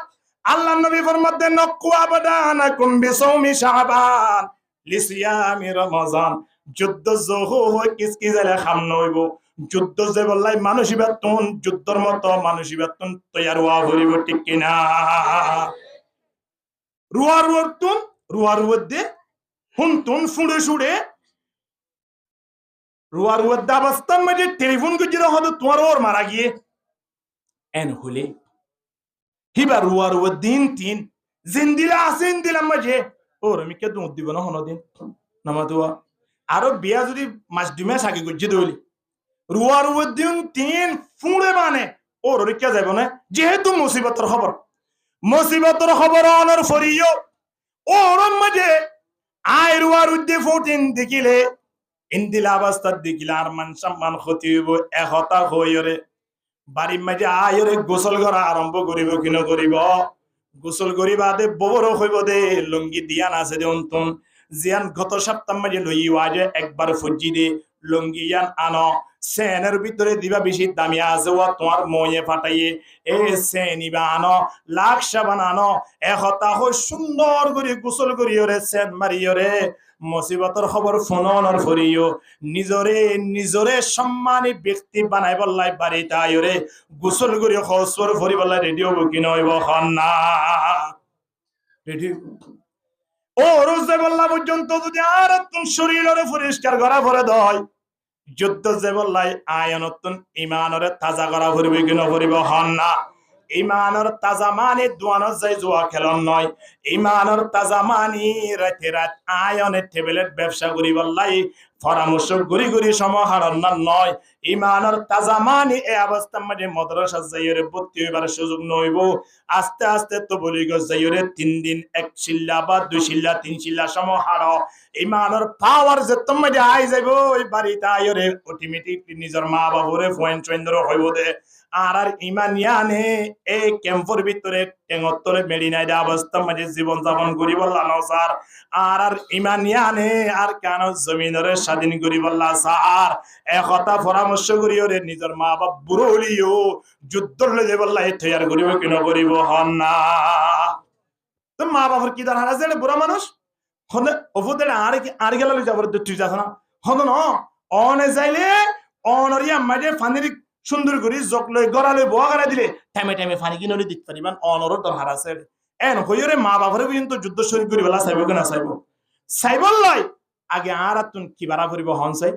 আল্লাহ নবী ফরমাতে নকু আবাদানাকুম বিসাউমি শাবান লিসিয়ামি রমাজান যুদ্ধ জহ হয় কিসকি জালে খাম নইব যুদ্ধ যে বললাই মানসিবাতন যুদ্ধর মতো মানসিবাতন তৈয়ার হওয়া হইব ঠিক কিনা রুয়ার দে হুনতুন ফুড়ে সুড়ে রুয়ার দাবাস্তান মাঝে টেলিফোন গুজিরা হয়তো তোমার ওর মারা গিয়ে এন হলে হিবা রুয়ার দিন তিন জিন্দিলা আসেন দিলাম মাঝে ওর আমি কে দুধ দিব না হনো দিন নামাতুয়া আরো বিয়া যদি মাস দুমে সাকি গুজি দইলি রুয়ার দিন তিন ফুড়ে মানে ওর কে যাব না যেহেতু মুসিবতর খবর অনর ফরিও ওর মাঝে আয় রুয়ার উদ্দে 14 দেখিলে ইন্দিলা অবস্থা দেখিলে আর মান সম্মান ক্ষতি হইব একতা হইরে বাড়ির মাঝে আয়রে গোসল করা আরম্ভ করিব কি নকরিব গোসল করিবা দে ববর হইব দে লুঙ্গি দিয়ান আছে দে অন্তন জিয়ান গত সপ্তাহ মাঝে লইয়া যে একবার ফজি দে লুঙ্গি ইয়ান আনো সেনের ভিতরে দিবা বেশি দামি আছে ও তোমার ময়ে ফাটাইয়ে এ সেনিবা আনো লাখ সাবান আনো একতা হই সুন্দর করে গোসল করিও রে সেন মারিও রে মুসিবতর খবর ফোনর ফরিও নিজরে সম্মানী ব্যক্তি বানাই বললাই বাড়িতে আইরে গোসল করি খসর ফরি বললাই রেডি হবো কি নইব হন না রেডি ও রোজে বললা পর্যন্ত যদি আর তুমি শরীরে পরিষ্কার করা ভরে দয় যুদ্ধ যে বললাই আয়নতুন ইমানরে তাজা করা ভরবে কি নভরিব হন না ইমানর তাজা মানে দোয়ানোর যাই জুয়া খেলন নয় ইমানর তাজা মানি রাতে রাত আয়নের টেবিলের ব্যবসা করি বললাই পরামর্শ গুরি গুরি সমাহারণ নয় ইমানর তাজা মানি এই অবস্থার মাঝে মাদ্রাসা যাইরে ভর্তি হইবার সুযোগ নইব আস্তে আস্তে তো বলি গো যাইরে 3 দিন 1 শিল্লা বা 2 শিল্লা 3 শিল্লা সমাহার ইমানর পাওয়ার যে তোমার আই যাইব ওই বাড়িতে আইরে অটোমেটিকলি নিজের মা বাবুরে পয়েন্ট চন্দ্র হইব দে আর ইমান ইয়ানে এই ক্যাম্পর ভিতরে টেঙ্গত্তরে মেডিনাই দে অবস্থা মাঝে জীবন যাপন করি বললা নসার আর ইমান ইয়ানে আর কেন জমিনরে স্বাধীন করি বললা স্যার একতা পরামর্শ করিও রে নিজের মা বাপ বুড়ো হলিও যুদ্ধ লইলে বললা এই তৈয়ার করিব কেন করিব হন না তো মা বাবার কি দাঁড়া আছে বুড়া মানুষ হনে ওপরে আর গেল যাবার তুই যাস না হন না অনে যাইলে অনরিয়া মাঝে ফানির সুন্দর করে জক লই গড়ালে বোয়া গাড়া দিলে টাইমে টাইমে ফানি কিনলে দিতে পারিবান অনর দরকার আছে এন হইরে মা বাবারে কিন্তু যুদ্ধ শরীর করে বেলা চাইব কেনা চাইব চাইবল লয় আগে আর তুন কি বাড়া করিব হন চাই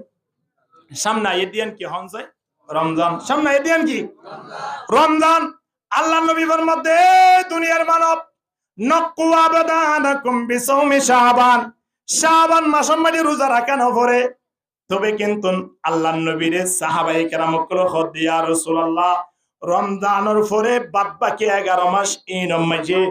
সামনে এদিয়ান কি হন চাই রমজান সামনে এদিয়ান কি রমজান আল্লাহ নবীর মধ্যে দুনিয়ার মানব নক্কু আবাদানাকুম বিসাওমি শাবান শাবান মাসের মধ্যে রোজা রাখা না পড়ে তবে কিন্তু আল্লাহর নবীর সাহাবায়ে কেরাম কল ইয়া রাসূলুল্লাহ রমজানের পরে বাদ বাকি 11 মাস ইন মাঝে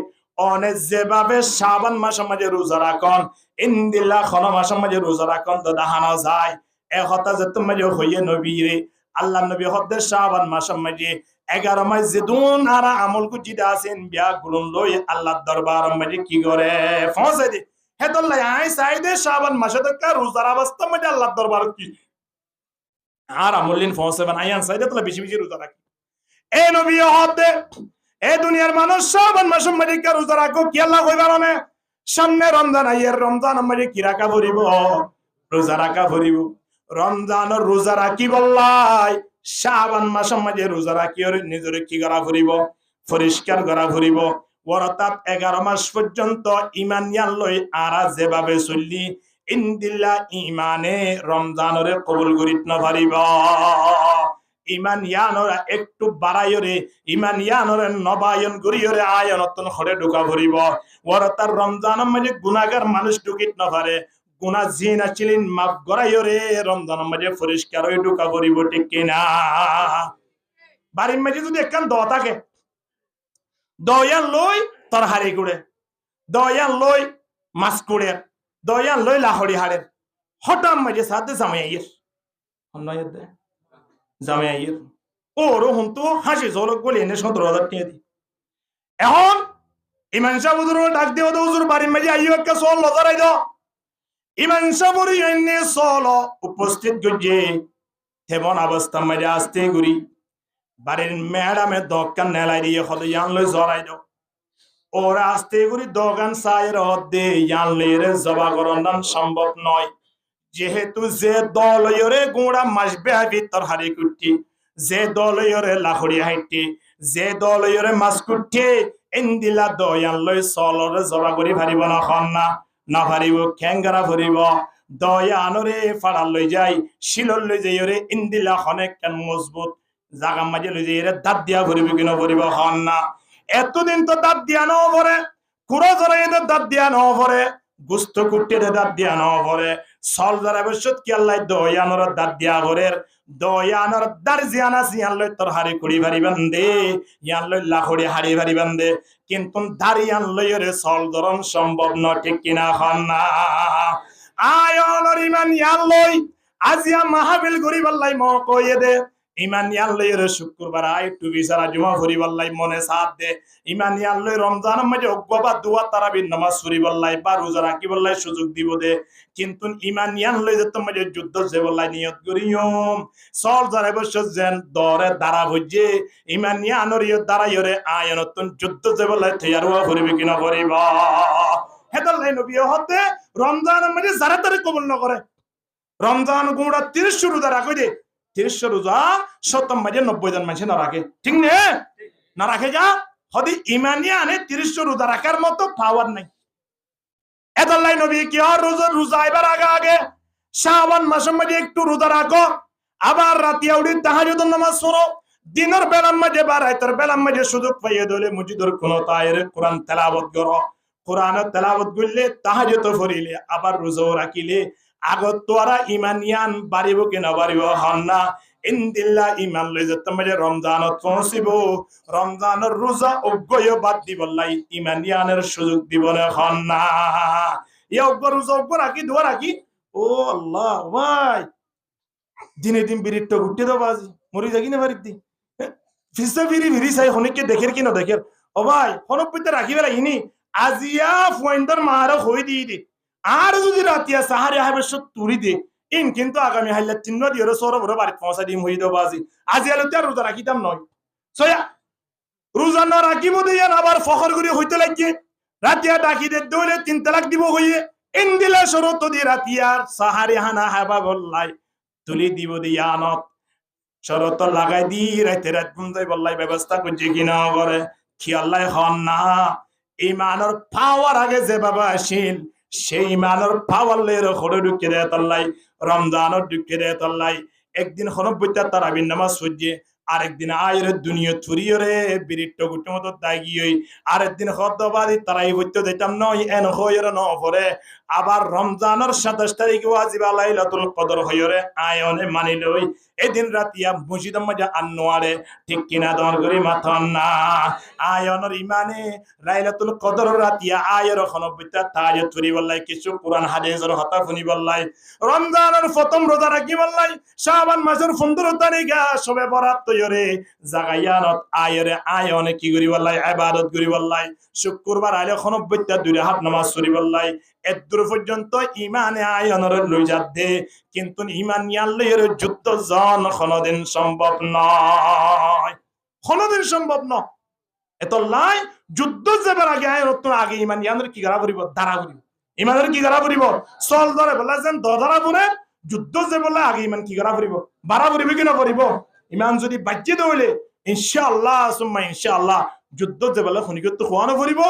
অনেক যেভাবে শাবান মাসের মধ্যে রোজা রাখুন ইনদিল্লাহ খন মাসের মধ্যে রোজা রাখুন তো দেখানো যায় এক হতা যে তুমি হইয়ে নবীরে আল্লাহর নবী হদ্দে শাবান মাসের মধ্যে 11 মাস যেদুন আর আমল কুচিতে আছেন বিয়া গুলন লই আল্লাহর দরবার মধ্যে কি করে পৌঁছে দি হেদুল্লাহ আই সাইদে শাবান মাসে তো রোজার অবস্থা মধ্যে আল্লাহর দরবার কি আর আমলিন পৌঁছে বানাইয়ান সাইদে তো বেশি বেশি রোজা রাখি এ নবী হদ্দে এ দুনিয়ার মানুষ শাবান মাসের মধ্যে রোজা রাখো কি আল্লাহ কইবার না সামনে রমজান আইয়ের রমজান মধ্যে কি রাখা ভরিব রোজা রাখা ভরিব রমজানের রোজা রাখি বললাই শাবান মাসের মধ্যে রোজা রাখি নিজের কি করা ভরিব পরিষ্কার করা ভরিব অর্থাৎ 11 মাস পর্যন্ত ইমান ইয়ান লই আর যেভাবে চললি ইনদিল্লাহ ইমানে রমজানের কবুল করিত না পারিব ইমান ইয়ানরা একটু বাড়াইরে ইমান ইয়ানরে নবায়ন করিয়রে আয়নতন হরে ঢুকা ভরিব অর্থাৎ রমজানের মধ্যে গুনাহগার মানুষ ঢুকিত না পারে গুনাহ জিনা ছিলেন মাফ করাইরে রমজানের মধ্যে পরিষ্কার হয়ে ঢুকা ভরিব ঠিক কিনা বাড়ির মধ্যে যদি একখান দ থাকে দয়ান লই তরহারি কুড়ে দয়ান লই মাছ কুড়ে দয়ান লই লাহড়ি হাড়ের হঠাৎ মাঝে সাথে জামাইয়ের অন্যায় দে জামাইয়ের ওরও হুন্তু হাসি জলক বলে এনে 17,000 টাকা দি এখন ইমান সাহেব হুজুর ডাক দিও তো হুজুর বাড়ির মাঝে আইও একটা সল লজারাই দাও ইমান সাহেব এনে সল উপস্থিত গজে তেমন অবস্থা মাঝে আসতে গুরি বাড়ির ম্যাডামে দোকান নেলাই দিয়ে হলো ইয়ান লই জড়াই দাও ওরা আসতে গুরি দোকান সাইর হদ্দে ইয়ান লইরে জবা করন সম্ভব নয় যেহেতু যে দলয়রে গুঁড়া মাসবে ভিতর হারি কুটি যে দলয়রে লাহড়ি হাইটি যে দলয়রে মাছ কুটি ইন্দিলা দয়ান লই সলরে জবা করি ভারিব না খন না ভারিব খেঙ্গারা ভরিব দয়ানরে ফাড়া লই যাই শিলর লই যাইরে ইন্দিলা খনে কেন মজবুত জাগা মাঝে লই যাইরে দাঁত দিয়া ভরিব কিনা ভরিব হন না এতদিন তো দাঁত দিয়া ন ভরে কুড়ো জরে দাঁত দিয়া ন ভরে গুস্ত কুটে দাঁত দিয়া ন ভরে সল যারা বসত কি আল্লাহ দয়ানর দাঁত দিয়া ভরের দয়ানর দার জিয়ানা সিয়ান লই তোর হাড়ি কুড়ি ভারি বান্ধে ইয়ান লই লাহড়ি হাড়ি ভারি বান্ধে কিন্তু দাঁড়িয়ান লইরে সল ধরন সম্ভব ন ঠিক কিনা হন না আয়নর ইমান ইয়ান লই আজিয়া মাহাবিল গরিব আল্লাহ ম কইয়ে দে ইমান ইয়ান লইরে শুক্রবার আই টু বিচারা জুমা ভরিব আল্লাহ মনে সাথ দে ইমান ইয়ান লই রমজান মাঝে অজ্ঞবা দুয়া তারাবির নামাজ পড়িব আল্লাহ বা রোজা রাখিব আল্লাহ সুযোগ দিব দে কিন্তু ইমান ইয়ান লই যে তোমাদের যুদ্ধ যে বললাই নিয়ত করিয়ম সল যারা বসে যেন দরে দাঁড়া হইছে ইমান ইয়ানর ইয় দাঁড়াইরে আয়নতন যুদ্ধ যে বললাই তৈয়ারও করিবে কিনা করিব হেদাল্লাই নবী হতে রমজান মাঝে যারা তারে কবুল না করে রমজান গুড়া 30 রোজা রাখই দে 30 রোজা 70 মাঝে 90 জন মানুষ না রাখে ঠিক নে না রাখে যা হদি ইমানিয়া আনে 30 রোজা রাখার মতো পাওয়ার নাই এদাল্লাই নবী কি আর রোজা এবার আগে শাবান মাসের মধ্যে একটু রোজা রাখো আবার রাতে উঠে তাহাজ্জুদ নামাজ পড়ো দিনের বেলার মাঝে বা রাতের বেলার মাঝে সুযোগ পাইয়ে দলে মসজিদের কোন তায়ের কোরআন তেলাওয়াত করো কোরআন তেলাওয়াত করলে তাহাজ্জুদ পড়িলে আবার রোজা রাখিলে আগত তোরা ইমানিয়ান বাড়িব কিনা বাড়িব হন না ইনদিল্লাহ ইমান লই যে তোমাদের রমজানত পৌঁছিব রমজানের রোজা অজ্ঞয় বাদ দিব লাই ইমানিয়ানের সুযোগ দিব না হন না এই অজ্ঞ রোজা অজ্ঞ রাখি দোয়া রাখি ও আল্লাহ ভাই দিনে দিন বিরিটটা ঘুরতে দাও বাজি মরি যাগি না বাড়িতে ফিসা ফিরি চাই হনিকে দেখের কি না দেখের ও ভাই হনক পিতে রাখি বেলা ইনি আজিয়া ফুয়েন্দার মারা হই দি আর যদি রাতিয়া সাহারে আইবে সব তুরি দে ইন কিন্তু আগামী হাইলা তিন দিয়ে সর বড় বাড়ি পৌঁছা দিম হই দেবো আজি আজি আলো তার রোজা রাখিতাম নয় সয়া রোজা না রাখিব দিয়ে আবার ফখর করে হইতে লাগিয়ে রাতিয়া ডাকি দে দৌলে 3 তালাক দিব হইয়ে ইন দিলা শরত দিয়ে রাতিয়ার সাহারে হানা হাবা বললাই তুলি দিব দিয়ানত শরত লাগাই দি রাতে রাত গুনজাই বললাই ব্যবস্থা করছে কিনা করে খেয়াল্লাই হন না ইমানের পাওয়ার আগে যে বাবা আসিল সেই ইমানের পাওয়ার লের খড়ে ঢুকে দেয় তল্লাই রমজানের ঢুকে দেয় তল্লাই একদিন হনব্বইটা তারাবির নামাজ সূর্যে আরেকদিন আয়ের দুনিয়া থুরিয়ে রে বিরিট গুটি মতো দাগিয়ে আরেকদিন হদ্দবাদী তারাই হইতে দিতাম নয় এন হইরে ন পরে আবার রমজানের 27 তারিখে ওয়াজিব লাইলাতুল কদর হইরে আয়নে মানি লই এদিন রাতিয়া মসজিদের মাঝে আনোয়ারে ঠিক কিনা দর করি মাথন না আয়নের ইমানে লাইলাতুল কদর রাতিয়া আয়ের হনব্বইটা তাজে থুরি বললাই কিছু কোরআন হাদিসের হতা শুনি বললাই রমজানের প্রথম রোজা রাখি বললাই শাবান মাসের 15 তারিখে সবে বরাত তৈরে জাগায়ানত আয়রে আয়নে কি করি বললাই ইবাদত করি বললাই শুক্রবার আইলে 90টা দুই হাত নামাজ পড়ি বললাই এদূর পর্যন্ত ইমানে আয়নের লই যাচ্ছে কিন্তু ইমান ইয়াল্লের যুদ্ধ জন কোনদিন সম্ভব নয় কোনদিন সম্ভব নয় এত লাই যুদ্ধ যাবার আগে আয়নত আগে ইমান ইয়ানের কি করা করিব দাঁড়া করিব ইমানের কি করা করিব চল ধরে বলা যেন দধারা পরে যুদ্ধ যে বলে আগে ইমান কি করা করিব বাড়া করিব কি না করিব ইমান যদি বাজ্যে দইলে ইনশাআল্লাহ সুম্মা ইনশাআল্লাহ যুদ্ধ যে বলে খনিগত খোয়ানো করিব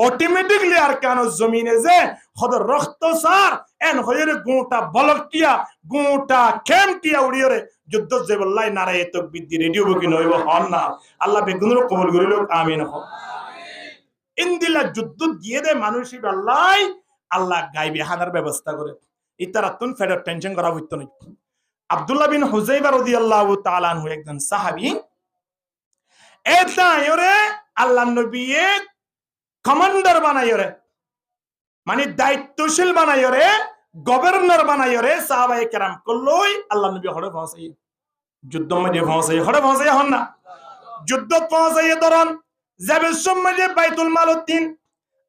অটোমেটিকলি আর কেন জমিনে যে খদর রক্ত সার এন হইরে গোটা বলকিয়া গোটা খেমটিয়া উড়িয়রে যুদ্ধ যে বললাই নারে তাকবীর দি রেডিও বকি নইব হন না আল্লাহ বেগুনর কবুল করিল আমিন হ ইনদিলা যুদ্ধ গিয়ে দে মানুষই বললাই আল্লাহ গায়বি হানার ব্যবস্থা করে ইতারাতুন ফেডার টেনশন করা হইতো না আব্দুল্লাহ বিন হুযাইফা রাদিয়াল্লাহু তাআলা আনহু একজন সাহাবী এটা ইরে আল্লাহর নবী কমান্ডার বানাইরে মানে দায়িত্বশীল বানাইরে গভর্নর বানাইরে সাহাবায়ে কেরাম কল্লই আল্লাহর নবী হড়ে পৌঁছাই যুদ্ধ মধ্যে পৌঁছাই হড়ে পৌঁছাই হন না যুদ্ধ পৌঁছাই ধরন যাবে সম্মানে বাইতুল মালউদ্দিন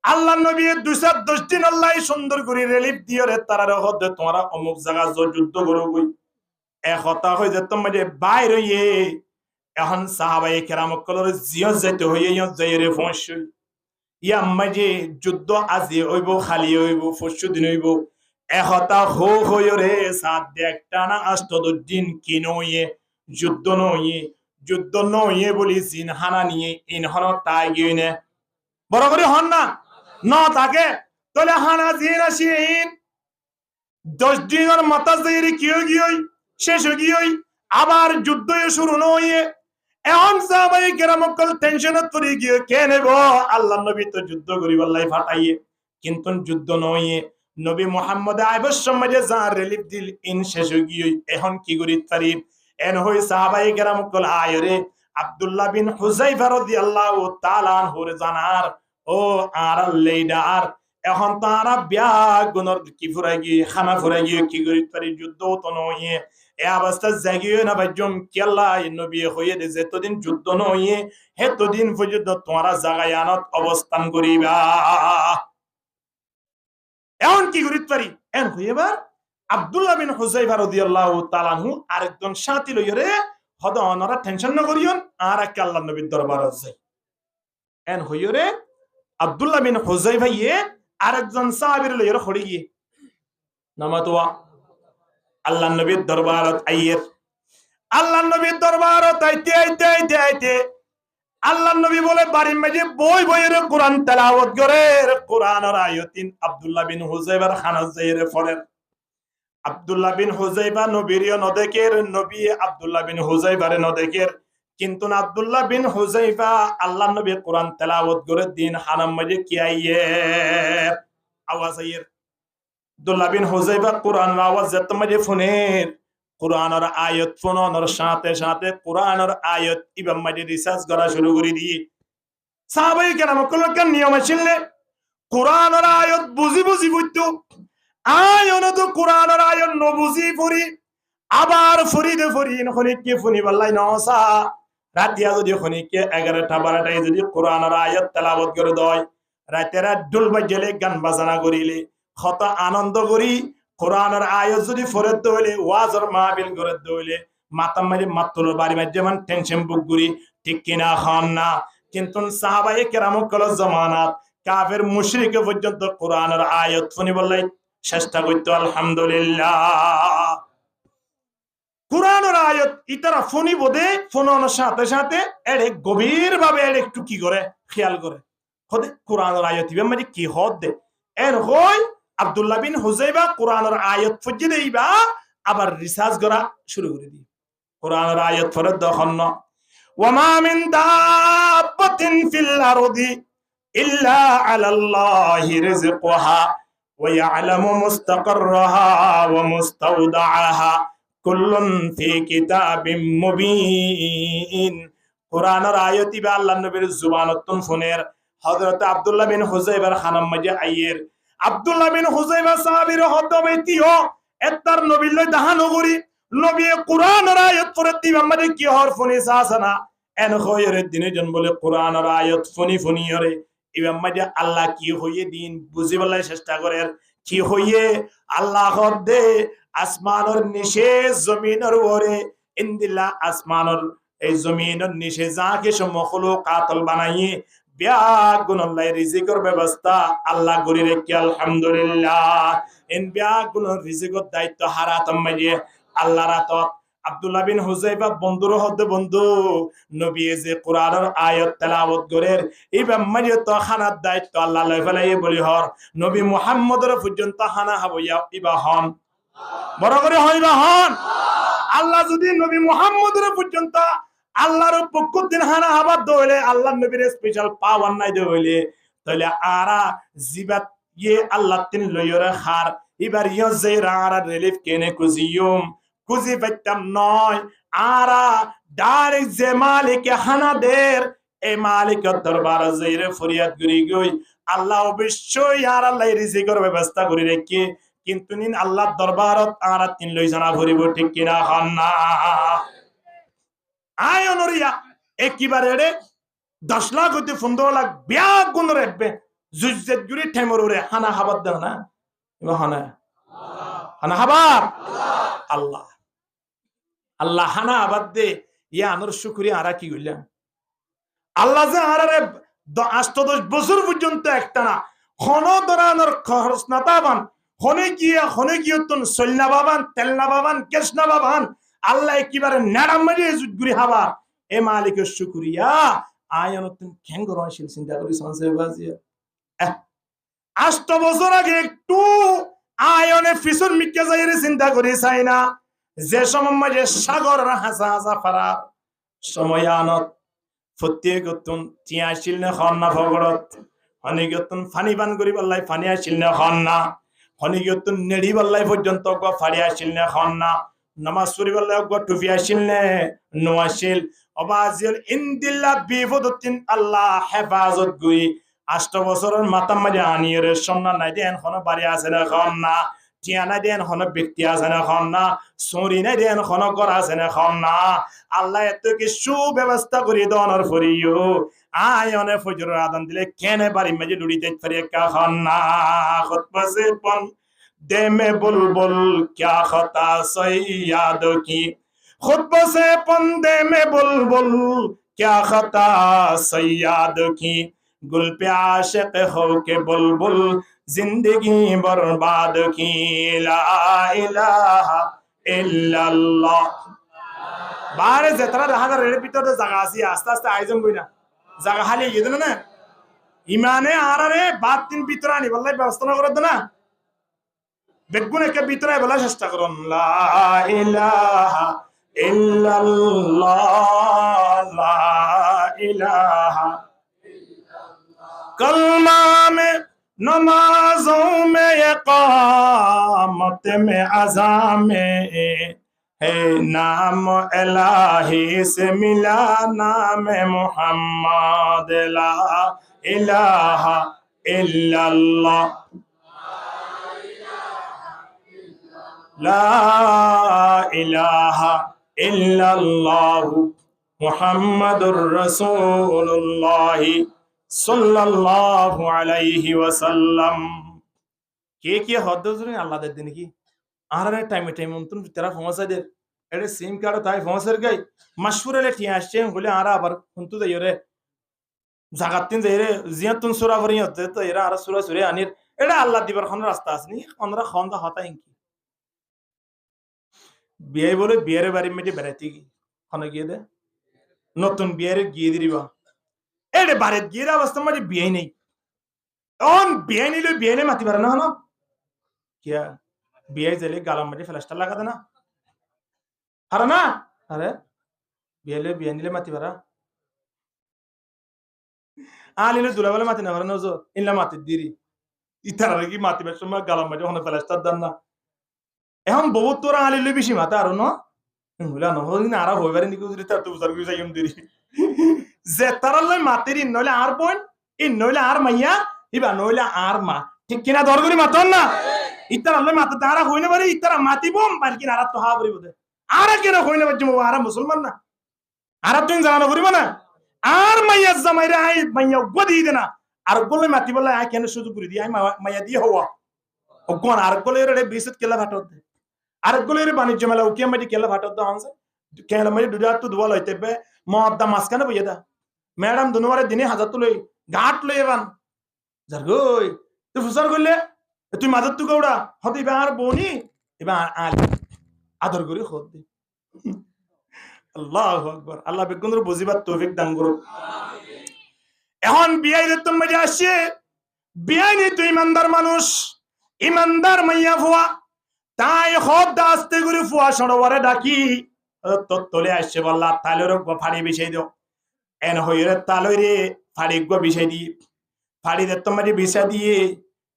আল্লাহর নবী 210 দিন আল্লাহ সুন্দর করে রিলিফ দিয়রে তারার হদে তোমরা অমুক জায়গা যুদ্ধ করো কই এক হতা হই যে তোমাদের বাইর হইয়ে এখন সাহাবায়ে কেরাম কলর জিয়ত যাইতে হইয়ে যাইরে পৌঁছই ইয়া মাঝে যুদ্ধ আজি হইব খালি হইব পরশু দিন হইব এক হতা হো হইরে সাত একটা না 8 দিন কিনোয়ে যুদ্ধ নইয়ে বলি জিন হানা নিয়ে ইনহর তাই গিয়ে বড় করে হন না ন থাকে তাহলে হানা জিন আসিন 10 দিনের মাথা যাইরে কিও গিয়ে শেষ গিয়ে আবার যুদ্ধ শুরু নইয়ে এখন সাহাবায়ে কেরাম কল টেনশনত পড়ে গিয়ে কে নেব আল্লাহর নবী তো যুদ্ধ করি বললাই ফাটাইয়ে কিন্তু যুদ্ধ নইয়ে নবী মুহাম্মদ আইবস সমাজে যা রিলিফ দিল ইন শেষ গিয়ে এখন কি করি তারিফ এন হই সাহাবায়ে কেরাম কল আয়রে আব্দুল্লাহ বিন হুযাইফা রাদিয়াল্লাহু তাআলা আনহুর জানার ও আর লেইডার এখন তারা বিয়া গুনর কি ফুরাই গিয়ে খানা ফুরাই গিয়ে কি করি তারি যুদ্ধ তো নইয়ে এ অবস্থা জাগিয়ে না ভাইজম কেল্লা নবী হইয়ে দে যেতদিন যুদ্ধ নইয়ে হেতদিন পর্যন্ত তোমরা জাগায়ানত অবস্থান করিবা এখন কি করি পারি এন হইবার আব্দুল্লাহ বিন হুযাইফা রাদিয়াল্লাহু তাআলা আনহু আরেকজন সাথী লইরে হদ অনরা টেনশন না করিয়ন আর এক আল্লাহর নবীর দরবারে যাই এন হইরে আব্দুল্লাহ বিন হুযাইফা ইয়ে আরেকজন সাহাবীর লইরে খড়ি গিয়ে নামাতোয়া আল্লাহর নবীর দরবারত আইয়ের আল্লাহর নবীর দরবারত আইতে আল্লাহর নবী বলে বাড়ির মাঝে বই বইয়ের কোরআন তেলাওয়াত করে কোরআনের আয়াতিন আব্দুল্লাহ বিন হুযাইফার খানাত যাইরে পড়েন আব্দুল্লাহ বিন হুযাইফা নবীর নদেকের নবী আব্দুল্লাহ বিন হুযাইফার নদেকের কিন্তু আব্দুল্লাহ বিন হুযাইফা আল্লাহর নবী কোরআন তেলাওয়াত করে দিন হারাম মাঝে কি আইয়ে আওয়াজ আইয়ের আব্দুল্লাহ বিন হুযাইফা কোরআনের আওয়াজ যেত মাঝে ফোনের কোরআনের আয়াত ফোনের সাথে সাথে কোরআনের আয়াত ইবাম মাঝে রিসার্চ করা শুরু করে দিয়ে সাহাবায়ে কেরাম কলকার নিয়ম ছিল কোরআনের আয়াত বুঝি বুঝতো আয়ন তো কোরআনের আয়াত ন বুঝি পড়ি আবার ফরিদে ফরিন খনিকে ফনি বললাই নসা রাতিয়া যদি খনিকে 11টা 12টায় যদি কোরআনের আয়াত তেলাওয়াত করে দেয় রাতে রাত ঢোল বাজলে গান বাজনা করিলে কত আনন্দ করি কোরআনের আয়াত যদি ফরত হইলে ওয়াজর মাহফিল করে দইলে মাতা মারি মাতুল বাড়ি মাঝে মান টেনশন বুক করি ঠিক কিনা খান না কিন্তু সাহাবায়ে কেরাম কল জামানাত কাফের মুশরিক পর্যন্ত কোরআনের আয়াত ফনি বললাই চেষ্টা করতে আলহামদুলিল্লাহ কোরআনের আয়াত ইতারা ফোনি বোধে ফোনানোর সাথে সাথে এড়ে গভীর ভাবে এড়ে একটু কি করে খেয়াল করে হদে কোরআনের আয়াত ইবে মানে কি হদ দে এর হই আব্দুল্লাহ বিন হুজাইবা কোরআনের আয়াত ফজি দেইবা আবার রিসার্চ করা শুরু করে দি কোরআনের আয়াত পড়ে তখন ওয়ামা মিন দাব্বাতিন ফিল আরদি ইল্লা আলাল্লাহি রিজকুহা ওয়া ইয়ালামু মুস্তাকাররাহা ওয়া মুস্তাওদাআহা কুল্লুন ফি কিতাবিম মুবিন কোরআনের আয়াতি বা আল্লাহর নবীর জুবানতুন ফোনের হযরত আব্দুল্লাহ বিন হুজাইবার খানাম মাঝে আইয়ের আব্দুল্লাহ বিন হুজাইবা সাহাবীর হদবেতিও এতার নবী লই দাহানগরি নবী কোরআনের আয়াত পড়ে দিবা মানে কি হর ফোনে সাসানা এন খয়রের দিনে জন বলে কোরআনের আয়াত ফোনি ফোনি হরে ইমাম মাঝে আল্লাহ কি হইয়ে দিন বুঝিবলাই চেষ্টা করে কি হইয়ে আল্লাহ দে আসমানের নিচে জমিনের উপরে ইন্দিল্লা আসমানের এই জমিনের নিচে যাকে সব মখলুকাত বানাইয়ে ব্যাগুনল্লাহ রিজিকের ব্যবস্থা আল্লাহ গরি রেখে আলহামদুলিল্লাহ ইন ব্যাগুনের রিজিকের দায়িত্ব হারাতাম মাইয়ে আল্লাহ রাতত আব্দুল্লাহ বিন হুজাইফা বন্ধুর হদ্দে বন্ধু নবী যে কোরআনের আয়াত তেলাওয়াত করের এই ব্যামারি তো খানার দায়িত্ব আল্লাহ লয় ফেলাই বলি হর নবী মুহাম্মদের পর্যন্ত খানা হবইয়া ইবা হন বড় করে হইবা হন আল্লাহ যদি নবী মুহাম্মদের পর্যন্ত আল্লাহর পক্ষ দিন হানা হাবাদ দইলে আল্লাহ নবীর স্পেশাল পাওয়ার নাই দইলে তাহলে আরা জিবাত ইয়ে আল্লাহ তিন লয়রে খার এবার ইয় যে আরা রিলিফ কেনে কুজিয়ুম কুজি বাইতাম নয় আরা ডাইরেক্ট যে মালিক হানাদের এই মালিকের দরবার যাইরে ফরিয়াদ করি গই আল্লাহ অবশ্যই আর আল্লাহ রিজিকের ব্যবস্থা করে রেখে কিন্তু নিন আল্লাহর দরবারত আরা তিন লই জানা ভরিব ঠিক কিনা হন না আয় অনরিয়া একেবারে রে 10 লাখ হইতে 15 লাখ বিয়া গুণ রেবে জুজ্জত গুরি ঠেমরুরে হানা হাবাদ দাও না হানা হানা হাবার আল্লাহ আল্লাহ হানা আবাদ দে ইয়া আনর শুকরিয়া আরা কি কইলাম আল্লাহ যে আরারে 8-10 বছর পর্যন্ত একটানা খন দরানোর খরচ না তাবান হনে গিয়ে তুন সলনা বাবান তেলনা বাবান কৃষ্ণা বাবান আল্লাহ একেবারে নাড়াম মারিয়ে জুটগুরি হাবা এ মালিকের শুকরিয়া আয়নতুন খেঙ্গর আসিল চিন্তা করি সংসার বাজিয়া 8 বছর আগে একটু আয়নে ফিসুর মিক্কে যাইরে চিন্তা করি চাই না যে সময় মাঝে সাগর হাসা হাসা ফারা সময়ানত ফত্যেগতুন টিয়া আসিল না খন না ভগরত হনিগতুন ফানি বান করি বললাই ফানি আসিল না খন না হনিগতুন নেড়ি বললাই পর্যন্ত গো ফাড়ি আসিল না খন না নামাজ পড়ি বললাই গো টুফি আসিল না নো আসিল অবাজিল ইনদিল্লাহ বিফদতিন আল্লাহ হেফাজত গুই 8 বছরের মাথা মাঝে আনিয়ে সন্না নাই দেন কোন বাড়ি আছে না খন না টিয়ানা দেন কোন ব্যক্তি আছে না খন না সরি নাই দেন কোন ঘর আছে না খন না আল্লাহ এত কিছু ব্যবস্থা করে দনর ফরিও আয়নে ফজর আদান দিলে কেনে বাড়ি মাঝে লুড়িতে ফরে কা খন না খুতবা সে পন দে মে বুলবুল क्या खता सैयाद की खुतबा से पन दे में बुलबुल क्या खता सैयाद की गुल पे आशिक हो के बुलबुल जिंदगी बर्बाद की ला इलाहा इल्लल्लाह बारे जतरा रहा रे ভিতরে জায়গা আছে আস্তে আস্তে আয়োজন কই না জায়গা খালি ইয়ে না ইমানে আরারে বাত তিন ভিতরে আনি বললাই ব্যবস্থা করে দেনা বেগুনে কে ভিতরে বলা চেষ্টা করুন লা ইলাহা ইল্লাল্লাহ লা ইলাহা कलमा में नमाजों में इकामत में अज़ा में है नाम इलाही से मिला नाम मुहम्मद ला इलाहा इल्लल्लाह ला इलाहा इल्लल्लाह मुहम्मदुर रसूलुल्लाह সাল্লাল্লাহু আলাইহি ওয়াসাল্লাম কে হদ্দজরে আল্লাহ দে দিন কি আরারে টাইম অন্তন তেরা ফমাসাদের এরে সিম কার্ড তাই ফমাসের গাই মাশহুরে টি আসছে বলে আরা আবার হুনতু যাইরে জাগাতিন যাইরে জিয়াতুন সূরা ফরিয়ত তো এরা আরা সূরা সূরা আনির এটা আল্লাহ দিবার কোন রাস্তা আছে নি কোনরা খন্দা হতা ইনকি বিয়ে বলে বিয়ের বাড়ির মেয়েটি বেড়াইতে ওখানে গিয়ে দে নতুন বিয়ের গিয়ে দিবা এটা বাড়ির গিয়ে অবস্থা মাঝে বিয়ে নেই অন বিয়ে নিলে বিয়ে নেই মাতি পারে না হনো কিয়া বিয়ে জেলে গালাম মাঝে ফ্ল্যাশটা লাগাতে না আরে না আরে বিয়ে নিলে মাতি পারা আলিলে দুলা বলে মাতি না পারে নজর ইনলা মাতি দিরি ইতার কি মাতিবার সময় গালাম মাঝে ওখানে ফ্ল্যাশটার দান না এখন বহুত তোরা আলিলে বেশি মাতা আর না হইলা নহদিন আর হইবারে নিকু যদি তার তো বুঝার কি যাইম দিরি যে তারালে মাতির নইলে আর বোন নইলে আর মাইয়া ইবা নইলে আর মা ঠিক কিনা দর করি মাতন না ইতার আল্লাহ মাতা তারা হইনে পারে ইতারা মাতিবম বালকি আর তো হা বলিব দে আর কেন হইনে বাজম আর মুসলমান না আর তুই জানা করিব না আর মাইয়া জামাইরা আই মাইয়া গদি দে না আর বলে মাতি বলে আই কেন সুযোগ করে দি আই মাইয়া দিয়ে হওয়া ও কোন আর বলে রে বিসত কেলা ভাটত দে আর বলে রে বাণিজ্য মেলা ওকে মাটি কেলা ভাটত দে আনছে কেলা মাটি দুডা তো দুয়া লইতে বে মদ্দা মাসকানে বইয়া দা ম্যাডাম দুনুবারে দিনে হাজার তুলই গাট লই এবান জারগই তুই ফুসার করলে তুই মাদর তু গৌড়া হতে এবার আর বনি এবার আদর করে খোদ দি আল্লাহু আকবার আল্লাহ বেগুনর বুঝিবার তৌফিক দান করো এখন বিয়াই রে তুমি যে আসে বিয়াই নি তুই ইমানদার মানুষ ইমানদার মাইয়া ফুয়া তাই খোদ দাস্তে করে ফুয়া সরোবরে ডাকি তো তলে আসছে বললা তালের ফাড়ি বিছাই দাও এন হইরে তালই রে ফাড়ি গো বিছাই দি ফাড়ি দে তোমারে বিছা দিয়ে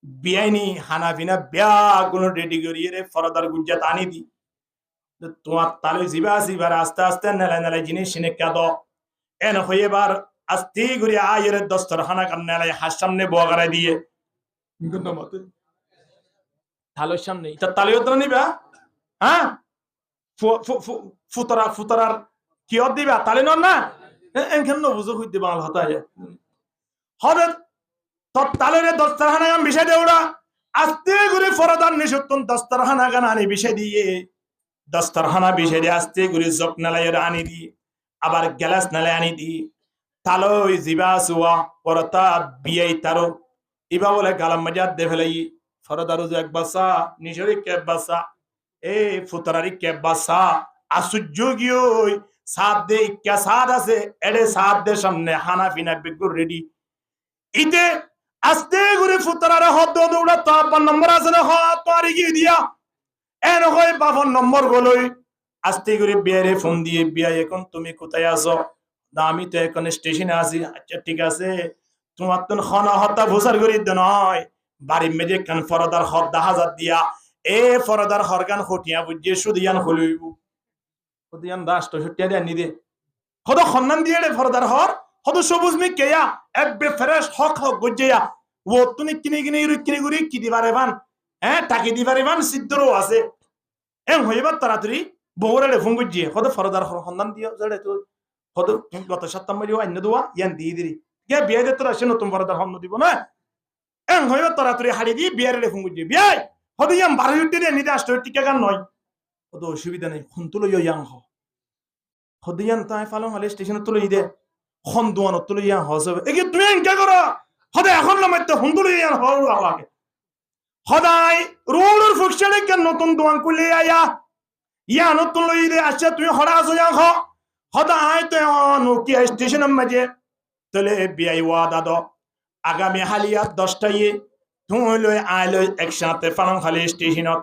বিয়াইনি হানাফিনা বিয়া গুলো রেডি করিয়ে রে ফরদার গুজ্জাত আনি দি তোমার তালে জিবার আস্তে আস্তে নেলা জিনিস সিনে কাদ এন হয়ে এবার আস্তে ঘুরে আয়ের দস্তরখানা কান নেলাই হার সামনে বগারাই দিয়ে তালের সামনে তা তালে তো নিবা হ্যাঁ ফুতরার কি দিবা তালে নন না এখান বুঝো হইতে বাংলা হতায় হবে তালের দস্তরখানা গান বিষয় দেওয়া আস্তে করে ফরদার নিষত্তন দস্তরখানা গান আনি বিষয় দিয়ে দস্তরখানা বিষয় দিয়ে আস্তে করে জপ নালাইয়ের আনি দি আবার গ্যালাস নালাই আনি দি তালই জিবা সুয়া পরতা বিয়াই তারো ইবা বলে গালাম মজাদ দে ফেলাই ফরদারু এক বাসা নিশরি কেব বাসা এ ফুতরারি কেব বাসা আশ্চর্য সাত দে ইক্কা সাত আছে এডে সাত দে সামনে হানাফিনা বিগুর রেডি ইতে আস্তে করে ফুতরারে হদ দৌড়া তো আপনার নম্বর আছে না পারি গিয়ে দিয়া এন হয় বাবার নম্বর গলই আস্তে করে বিয়ারে ফোন দিয়ে বিয়া এখন তুমি কোথায় আছো আমি তো এখন স্টেশনে আছি আচ্ছা ঠিক আছে তোমার তো খানা হত্যা ভোসার করি নয় বাড়ির মেজে কান ফরদার হদ 10,000 দিয়া এ ফরদার হরগান হটিয়া বুঝিয়ে সুদিয়ান হলইব সুদিয়ান দাস তো হটিয়া দেন নি দে হদ খন্নান দিয়ে রে ফরদার হর হদ সবুজ মি কেয়া একবে ফ্রেশ হক হক গজিয়া ও তুমি কিনে গুরি কি দিবারে বান হ্যাঁ টাকি দিবারে বান সিদ্ধরও আছে এম হইবার তাড়াতাড়ি বউরে ফোন গজিয়ে হদ ফরদার হর খন্নান দিয়া জড়ে তো হদ গত সপ্তাহ মারিও অন্য দোয়া ইয়ান দিয়ে দিরি কে বিয়ে দে তোরা সে নতুন ফরদার হন দিব না এম হইবার তাড়াতাড়ি হাড়ি দিয়ে বিয়ারে ফোন গজিয়ে বিয়াই হদ ইয়াম 12 উঠতে দিয়ে নিতে আসতে টিকা গান নয় হদ অসুবিধা নেই ফোন তুলো ইয়াং হ হদ ইয়ান তাই ফালং হলে স্টেশনে তুলো দে খন দোয়ান তুলো ইয়াং হসবে একে তুমি এনকা করো হদে এখন নামাইতে হুন্দুলো ইয়াং হওয়া আওয়াকে হদাই রোডের ফুকশনে কে নতুন দোয়ান কুলে আয়া ইয়া নতুন লই দে আচ্ছা তুমি হড়া আছো ইয়াং হ হদাই তো নোকি স্টেশন মাঝে তলে বিআই ওয়াদা দ আগামী হালিয়া 10টায় তুমি লই আইলই একসাথে ফালং খালি স্টেশনত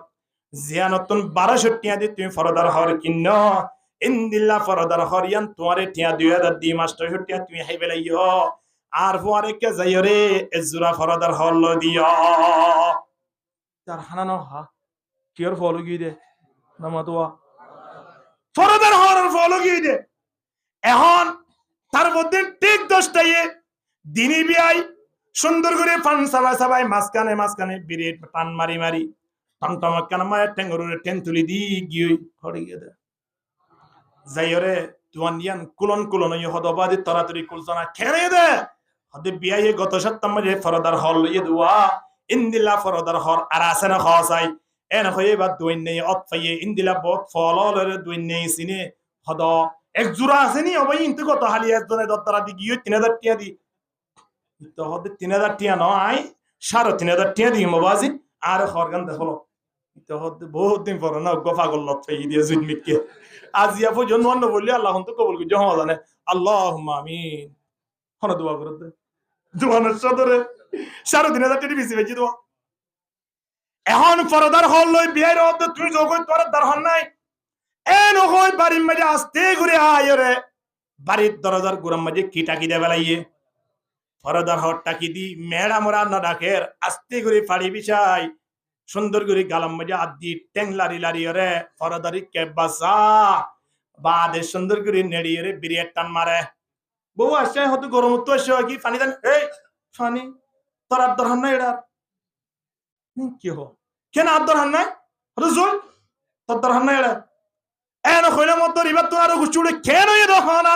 জিয়ানতুন 1200 টিয়া দি তুমি ফরদার হর কিন্ন ইনদিল্লা ফরদার হরিয়ান তোমারে টিয়া 2000 দি মাস্টার টিয়া তুমি হাইবে লাইও আর পরে কে যাইরে এজুরা ফরদার হল দিও তার হানানো হা কিয়র ফলো গই দে নামাতোয়া ফরদার হর ফলো গই দে এখন তার মধ্যে ঠিক 10টায় দিনী বিআই সুন্দর করে ফান সবাই মাঝখানে বিরেট টান মারি টমটম কেন মায়ের টেঙ্গরে টেন তুলি দি গিয়ে ফড়ে গিয়ে দে যাইরে তুয়ানিয়ান কুলন হদবাদি তাড়াতাড়ি কুলসনা খেরে দে হদে বিয়ায়ে গত সপ্তাহ মাঝে ফরদার হল ইয়ে দুয়া ইন্দিলা ফরদার হল আর আসেনা খাসাই এন হয়ে বা দুইন নেই অতফাইয়ে ইন্দিলা বক ফলরে দুইন নেই সিনে হদ এক জোড়া আসেনি অবই ইনতে কত হালি একজনে দত্তরা দি গিয়ে 3000 টিয়া দি তো হদে 3000 টিয়া নয় 3500 টিয়া দি মবাজি আর খরগান দেখলো তো হতে বহুত দিন পর না গফা গল্ল ফেই দিয়ে জুনমিকে আজিয়া পর্যন্ত অন্য বললি আল্লাহ তো কবুল করছে হওয়া জানে আল্লাহুম্মা আমিন হন দোয়া করে দে দোয়ানোর সদরে 3,500 টাকা বেশি বেশি দোয়া এখন ফরদার হল লই বিয়ের অর্ধ তুই যখন তোর দরহন নাই এন হই বাড়ির মাঝে আসতে ঘুরে আয় রে বাড়ির দরজার গুড়ার মাঝে কি টাকি দে বেলাইয়ে ফরদার হট টাকি দি মেড়া মোরা না ডাকের আস্তে করে ফাড়ি বিছাই সুন্দর করে গালাম মাঝে আদি ট্যাং লারি লারি রে ফরদারি কে বাসা বাদে সুন্দর করে নেড়িয়ে রে বিরিয়ার টান মারে বউ আসছে হয়তো গরম তো আসছে কি পানি দেন এই পানি তোর আর দরহন নাই এটা কি হো কেন আর দরহন নাই রুজুল তোর দরহন নাই এটা এন হইলে মতো রিবা তোমার গুছুড়ে কেন এ দেখো না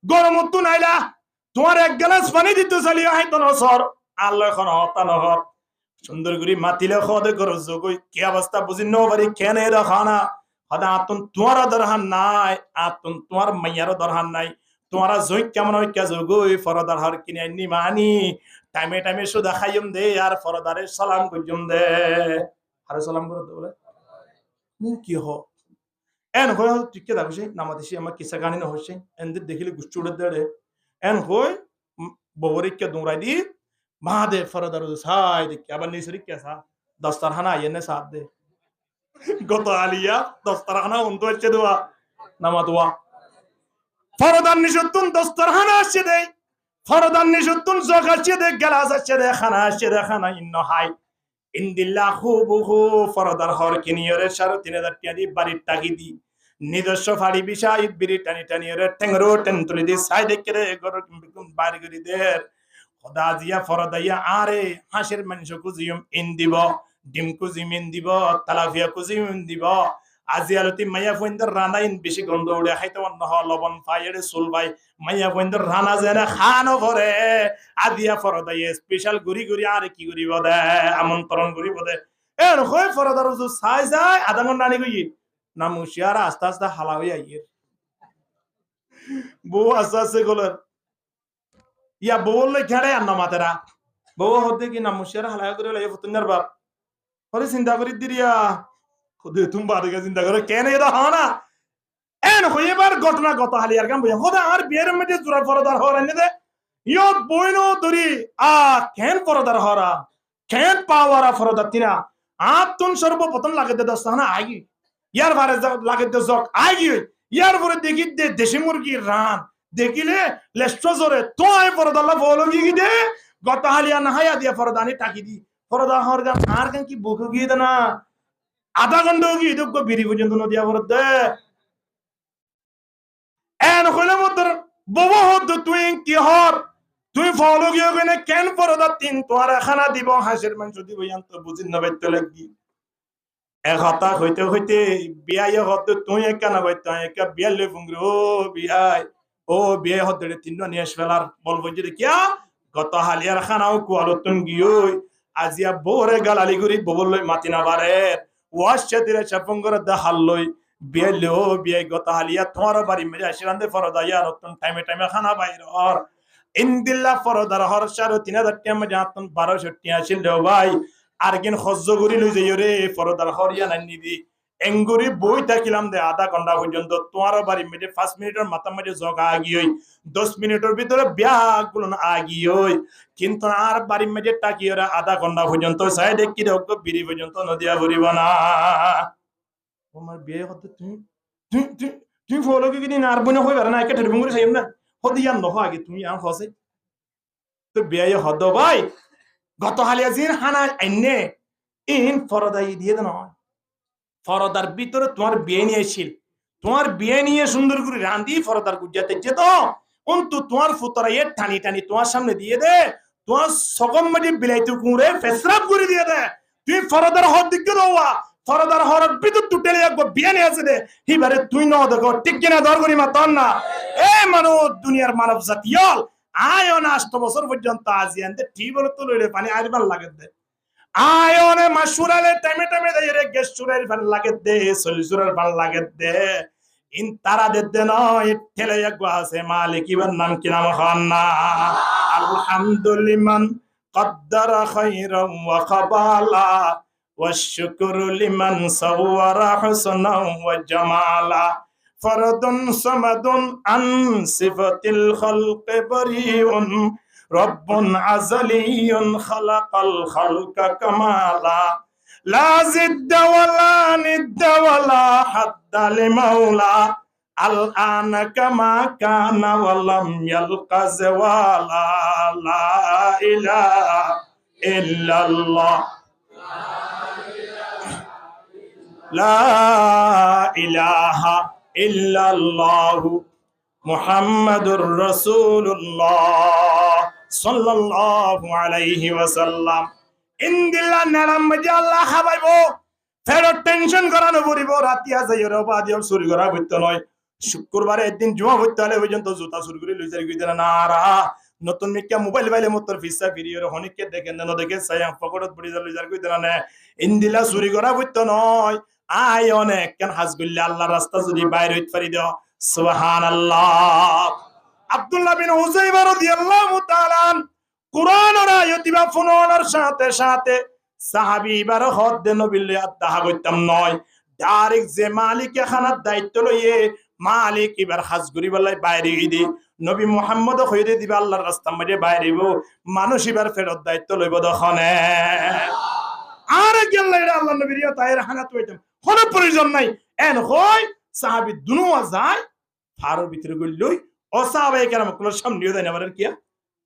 গরম তো নাইলা তোমার এক গ্লাস পানি দিতে চালিয়ে হাই তো নসর আল্লাহ এখন হতা নহর সুন্দর করে মাতিলে খদে করো জগই কি অবস্থা বুঝি ন পারি কেন এ দেখো না হদা আতুন তোমার দরহান নাই আতুন তোমার মাইয়ারও দরহান নাই তোমারা জই কেমন হয় কে জগই ফরদার হার কিনে নি মানি টাইমে টাইমে সুদা খাইম দে আর ফরদারে সালাম কইম দে আর সালাম করে দে বলে কি হ এন হই টিকে দাবছে নামাদেশি আমার কিসা গানি না হচ্ছে এনদের দেখিলে গুচ্ছুড়ে দেড়ে এন হই ববরিকে দুরাই দি মাদে ফরদার সাই দেখি আবার নিসরি কেসা দস্তারখানা আইনে সাথ দে গত আলিয়া দস্তারখানা উন্ত হচ্ছে দোয়া নামা দোয়া ফরদার নিশুতুন দস্তারখানা আসছে দে ফরদার নিশুতুন জগ আসছে দে গেলাস আসছে দে খানা আসছে দে খানা ইন্ন হাই ইন্দিল্লাহ খুবহু ফরদার হর কিনিয়রে 3,500 টাকা দি বাড়ির টাকি দি নিজস্ব ফাড়ি বিষয় বিড়ি টানি টানি রে টেংরো টেন তুলি দি সাইডে করে গরু বাড়ি করি দের খোদা জিয়া ফরদাইয়া আরে হাঁসের মাংস কুজিম ইন দিব ডিম কুজিম ইন দিব তালাফিয়া কুজিম ইন দিব আজি আলতি মাইয়া ফইন্দর রানা ইন বেশি গন্ধ উড়ে খাইতে অন্য হ লবণ ফাইয়ের সুল ভাই মাইয়া ফইন্দর রানা যেন খানো করে আদিয়া ফরদাইয়া স্পেশাল গুড়ি গুড়ি আরে কি করিব দে আমন্ত্রণ করিব দে এর হয় ফরদার সাই যায় আধা ঘন্টা আনি গই না মুশিয়ারা আস্তে আস্তে হালা হয়ে আইয়ের বউ আস্তে আস্তে গলের ইয়া বউলে খেড়ে আর না মাতেরা বউ হতে কি না মুশিয়ারা হালা করে লাগে ফুতুনার বাপ হরে চিন্তা করি দিরিয়া খুদে তুমি বাদে চিন্তা করে কেন এটা হয় না এন হইবার ঘটনা গত হালিয়ার কাম বইয়া খোদা আর বিয়ের মধ্যে জোড়া ফরদার হর এনে দে ইয়ত বইনো দরি কেন ফরদার হরা কেন পাওয়ারা ফরদার তিনা আতুন সর্বপ্রথম লাগে দে দস্তানা আগি ইয়ার বারে লাগে দে জক আগি ইয়ার পরে দেখি দে দেশি মুরগির রান দেখিলে লেস্টো জোরে তো আই ফরদাল্লা বলগি কি দে গত হালিয়া না হায়া দিয়া ফরদানি টাকি দি ফরদা হর গান আর কেন কি বুক গিয়ে দে না আধা ঘন্টা গিয়ে দুঃখ বিড়ি পর্যন্ত নদিয়া ফরদ দে এন হইলে মধ্যে ববো হদ তুই কি হর তুই ফলো গিয়ে গেলে কেন ফরদা তিন তোর খানা দিব হাঁসের মাংস দিব ইয়ান তো বুঝি না বাইতে লাগবি এক হতা হইতে হইতে বিয়াই হদ তুই একা না বাইতে একা বিয়ালে ফুংরে ও বিয়াই ও বিয়ে হদ তিন নিয়ে ফেলার বলবো যে কিয়া গত হালিয়ার খানাও কুয়ালো তুন গিয়ে আজিয়া বোরে গালালি করি ববলই মাতি না বারে ওয়াশে দিরে চাপঙ্গর দেখালই বিয়ালে ও বিয়াই গত হালিয়া তোমার বাড়ি মেরে আসিরান দে ফরদাইয়া নতুন টাইমে টাইমে খানা বাইর আর ইনদিল্লাহ ফরদার হর 3,500 টাকা মধ্যে আতন 1,200 টাকা ছিল ভাই আর কিন খজ্জ করি লই যাই রে ফরদার হরিয়া নানি দি এঙ্গুরি বই থাকিলাম দে আধা ঘন্টা পর্যন্ত তোমার বাড়ি মেরে 5 মিনিটের মাথা মাঝে জগা আগিয়ে 10 মিনিটের ভিতরে ব্যাগুলো আগিয়ে কিন্তু আর বাড়ি মেঝে টাকি ওরা আধা ঘন্টা পর্যন্ত সাইডে কি রক্ত বিড়ি পর্যন্ত নদিয়া ভরিব না আমার বিয়ে হতে তুমি ফলো কি দিন আর বনে হইবার না একে ঠেরবুং করে সাইম না হতে ইয়ান নহ আগে তুমি আর হসে তো বিয়ে হদ ভাই গত হালিয়া জিন হানা আইনে ইন ফরদাই দিয়ে দেন ফরদার ভিতরে তোমার বিয়ে নিয়ে ছিল তোমার বিয়ে নিয়ে সুন্দর করে রান্দি ফরদার গুজাতে যেত অন্তু তোমার ফুতরা এ টানি টানি তোমার সামনে দিয়ে দে তোমার সকম মাঝে বিলাইতে কুঁড়ে ফেসরাপ করে দিয়ে দে তুই ফরদার হর দিকে দেওয়া ফরদার হরের ভিতর তুটেলে একবার বিয়ে নিয়ে আসে দে হিবারে তুই ন দেখো ঠিক কিনা দর করি মা তন না এ মানুষ দুনিয়ার মানব জাতীয়ল আয়ন 8 বছর পর্যন্ত আজিয়ানতে ঠিক বলে তো লইলে পানি আরবার লাগে দে আয়নে মাসুরালে টাইমে টাইমে দে রে গ্যাস চুরাইর ভাল লাগে দে সলিসুরার ভাল লাগে দে ইন তারা দে নয় ঠেলে একবার আছে মালিক ইবার নাম কি নাম হন না আলহামদুলিল্লাহ কদ্দারা খায়রাম ওয়া খাবালা والشكر لمن صور حسنا وجمالا فرد صمد عن صفة الخلق بريء رب أزلي خلق الخلق كمالا لا زد ولا ند ولا حد لمولى الآن كما كان ولم يلق زوالا لا إله إلا الله لا إله إلا الله محمد رسول الله صلى الله عليه وسلم ইন্দিল্লা নারাম মজা আল্লাহ খাবাইবো ফেরত টেনশন করানো পড়িব রাতিয়া যাইরা বাদিও চুরি করা হইতো নয় শুক্রবারে একদিন জুমা হইতে হলে পর্যন্ত জুতা চুরি করে লই যাই কইতে না রা নতুন মিক্কা মোবাইল বাইলে মতর ফিসা ফিরিয়ে হনিকে দেখেন না দেখে সায়াম পকড়ত পড়ি যাই লই যাই কইতে না ইন্দিলা চুরি করা হইতো নয় আয় অনেক কেন হাজগুল্লা আল্লাহর রাস্তা যদি বাইরে হইতে পারি দাও সুবহানাল্লাহ আব্দুল্লাহ বিন হুযাইফা রাদিয়াল্লাহু তাআলা কুরআনের আয়াত বা ফোনের সাথে সাথে সাহাবী বার হদ নবীলে আত্মা হইতাম নয় ডাইরেক্ট যে মালিক খানার দায়িত্ব লইয়ে মালিক এবার হাজগুরি বলাই বাইরে দি নবী মুহাম্মদ কইরে দিবা আল্লাহর রাস্তা মধ্যে বাইরেব মানুষ এবার ফেরত দায়িত্ব লইব দখনে আর গেলে আল্লাহ নবীর তাইর হানাত হইতাম কোনো প্রয়োজন নাই এন হয় সাহাবী দুনুয়া যায় ফারুর ভিতরে গইলই ও সাহাবায়ে কেরাম কোন সামনে দেয় না বলেন কি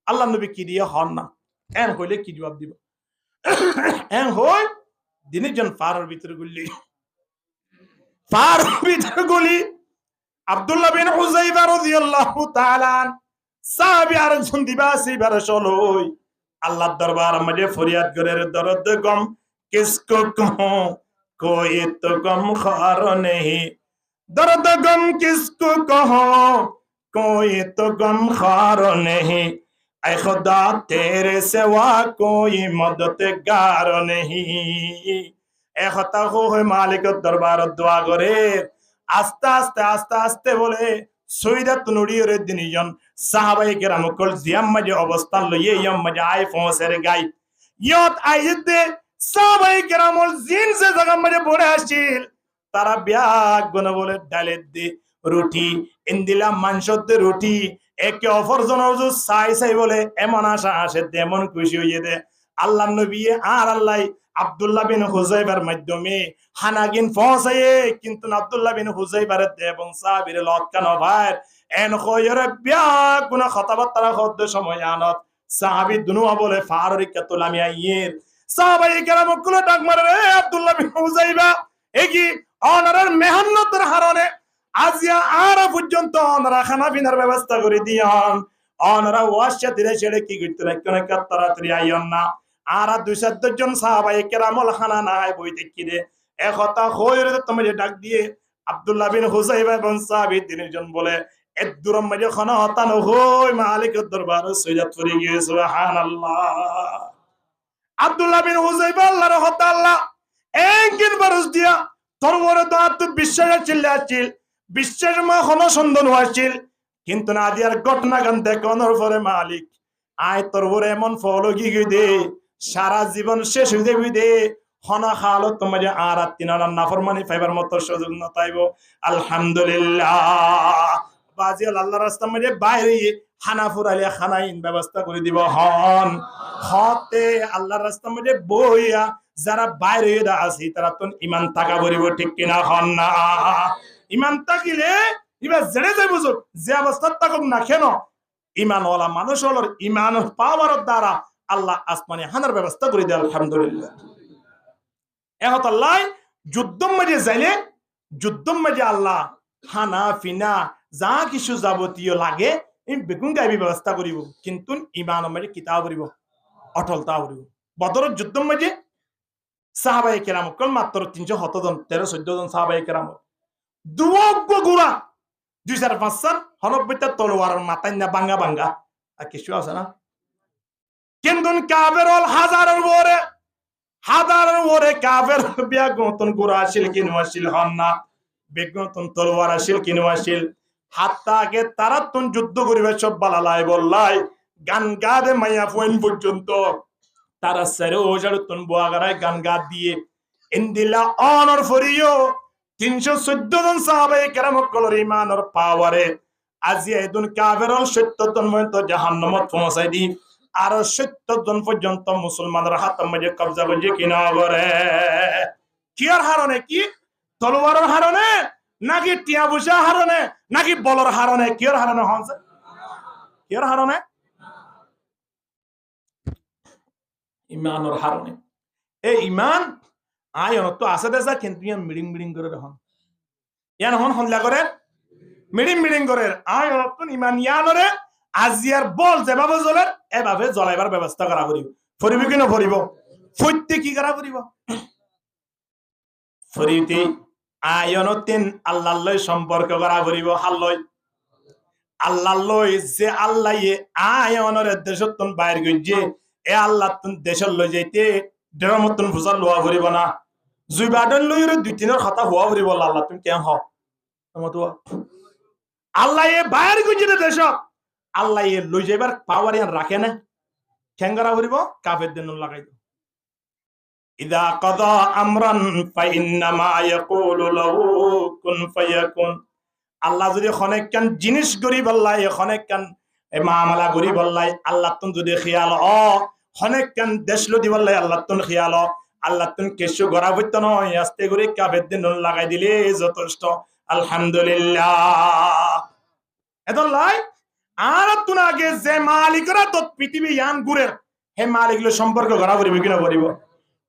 আল্লাহ নবী কি দিয়ে হন না এন হইলে কি জবাব দিব এন হই দিনের জন ফারুর ভিতরে গইলই ফারুর ভিতরে গলি আব্দুল্লাহ বিন হুযাইফা রাদিয়াল্লাহু তাআলা সাহাবী আর একজন দিবাসী বারশলই আল্লাহর দরবার মধ্যে ফরিয়াদ করে দরদ গম কিসকো কহো कोई तो गम खार नहीं दर्द गम किसको कहो कोई तो गम खार नहीं ऐ खुदा तेरे सिवा कोई मददगार नहीं ए खता हो मालिक दरबार दुआ करे आस्ते आस्ते आस्ते आस्ते बोले সৈয়দাত নুরিয়র দিনজন সাহাবায়ে কেরাম কল জিয়াম মাঝে অবস্থান লইয়ে ইয়াম মাঝে আই ফোসের গাই ইয়ত আইতে সাহাবায়ে কেরামল জিন সে জায়গা মাঝে পড়ে আসছিল তারা ব্যাগ গুনা বলে ডালে দে রুটি ইন্দিলা মাংসতে রুটি একে অপর জনজ সাই সাই বলে এমন আশা আসে তেমন খুশি হইয়ে দে আল্লাহর নবী আর আল্লাহ আব্দুল্লাহ বিন হুযাইফার মাধ্যমে হানাগিন পৌঁছায়ে কিন্তু আব্দুল্লাহ বিন হুযাইফার এবং সাহাবীর লটকান ভাই এন খয়রে ব্যাগ গুনা কথাবার্তা হতে সময় আনত সাহাবী দুনুয়া বলে ফারুরিকা তোলামি আইয়ের সাহাবায়ে কেরাম কুল ডাক মারে রে আব্দুল্লাহ বিন হুযাইফা একি অনারের মেহনতের হারনে আজিয়া আর পর্যন্ত অনারা খানা পিনার ব্যবস্থা করে দিয়ান অনারা ওয়াশা দিলে ছেড়ে কি করতে রাখতে না তাড়াতাড়ি আইয়ন না আর 2-4 জন সাহাবায়ে কেরামল খানা নাই বই দেখি রে এক কথা কইরে তুমি যে ডাক দিয়ে আব্দুল্লাহ বিন হুযাইফা এবং সাহাবী তিনজন বলে এত দূরম মাঝে খানা হতা ন হই মালিকের দরবারে সৈয়দ পড়ে গিয়ে সুবহানাল্লাহ আব্দুল্লাহ বিন হুযাইফা আল্লাহর হতা আল্লাহ একদিন বরস দিয়া তোর বড় তো বিশ্বাস চিল্লাছিল বিশ্বাস মা কোনো সন্দেহ হয়েছিল কিন্তু না দিয়ার ঘটনা গান দেখানোর পরে মালিক আয় তোর বড় এমন ফল গিয়ে দে সারা জীবন শেষ হয়ে যাবি দে হনা খালো তোমার আর তিনার নাফরমানি ফাইবার মতো সুযোগ না তাইব আলহামদুলিল্লাহ বাজি আল্লাহর রাস্তা মধ্যে বাইরে খানা ফুরাইলে খানাইন ব্যবস্থা করে দিব হন হতে আল্লাহর রাস্তা মধ্যে বইয়া যারা বাইরে আছে তারা তো ইমান টাকা ভরিব ঠিক কিনা হন না ইমান থাকিলে এবার জেনে যাই বুঝুক যে অবস্থা থাকুক না কেন ইমানওয়ালা মানুষ হল ইমান পাওয়ার দ্বারা আল্লাহ আসমানে হানার ব্যবস্থা করে দেয় আলহামদুলিল্লাহ এখন আল্লাহ যুদ্ধম মাঝে যাইলে যুদ্ধম মাঝে আল্লাহ হানা ফিনা যা কিছু যাবতীয় লাগে এই বেগুন গাইবি ব্যবস্থা করিব কিন্তু ইমান মাঝে কিতাব করিব অটলতা করিব বদরের যুদ্ধম মাঝে সাহাবায়ে কেরাম কল মাত্র 300 জন 13-14 জন সাহাবায়ে কেরাম দুয়োগ্য গুড়া 2-5 জন হনব্বইটা তলোয়ার মাথায় না বাঙ্গা বাঙ্গা আর কিছু আছে না কিন্তু কাফের হল হাজারের ওরে কাফের বেগতন গুড়া আসিল কিনু আসিল হন না বেগতন তলোয়ার আসিল কিনু আসিল হাত্তাকে তারা তুন যুদ্ধ করিবে সব বালালাই বললাই গান গাদে মাইয়া পয়েন্ট পর্যন্ত তারা সেরে ওজার তুন বোয়াগারায় গান গা দিয়ে ইন্দিলা অনর ফরিও 314 জন সাহাবায়ে কেরাম কলর ইমানের পাওয়ারে আজি এদুন কাফেরল 70 জন পর্যন্ত জাহান্নামত পৌঁছাই দি আর 70 জন পর্যন্ত মুসলমানদের হাতে মাঝে কবজা করছে কিনা করে কি আর হারনে কি তলোয়ারের হারনে নাকি টিয়া বুসা হারনে নাকি বলর হারনে কি আর হারনে হচ্ছে কি আর হারনে ইমানের হারনে এই ইমান আয়ন তো আছে দেশা কিন্তু ইয়ান মিডিং মিডিং করে হন ইয়ান হন হনলা করে মিডিং মিডিং করে আয়ন তো ইমান ইয়ানরে আজিয়ার বল যেভাবে জ্বলে এভাবে জ্বলাইবার ব্যবস্থা করা করিব ফরিব কি না ফরিব ফইতে কি করা করিব ফরিতে আয়নতেন আল্লাহর লয় সম্পর্ক করা করিব হাল্লয় আল্লাহর লয় যে আল্লাহ আয়নের দেশতন বাইর গইছে এ আল্লাহ তুন দেশর লই যাইতে ডেরমতন ফুসাল লওয়া করিব না জুইবাডন লইরে দুই তিনের কথা হওয়া করিব আল্লাহ তুমি কেন হও তোমাতো আল্লাহ এ বাইর গইছে দেশ আল্লাহ এ লই যাইবার পাওয়ার ইয়ান রাখে না কেঙ্গারা করিব কাফের দেন লাগাই দাও ইদা কাদা আমরান ফাইন্নামা ইয়াকুলু লাহু কুন ফায়াকুন আল্লাহ যদি খনেকান জিনিস গরিব আল্লাহ খনেকান মামলা গরিব আল্লাহ আল্লাহ তুন যদি খেয়াল খনেকান দেশ লদি আল্লাহ আল্লাহ তুন খেয়াল আল্লাহ তুন কেশু গড়া হইতো নয় আস্তে করে কাফের দিন লাগাই দিলে যথেষ্ট আলহামদুলিল্লাহ এদল্লাই আর তুন আগে যে মালিকরা তো পৃথিবী ইয়ান ঘুরে হে মালিকলো সম্পর্ক গড়া করিব কিনা করিব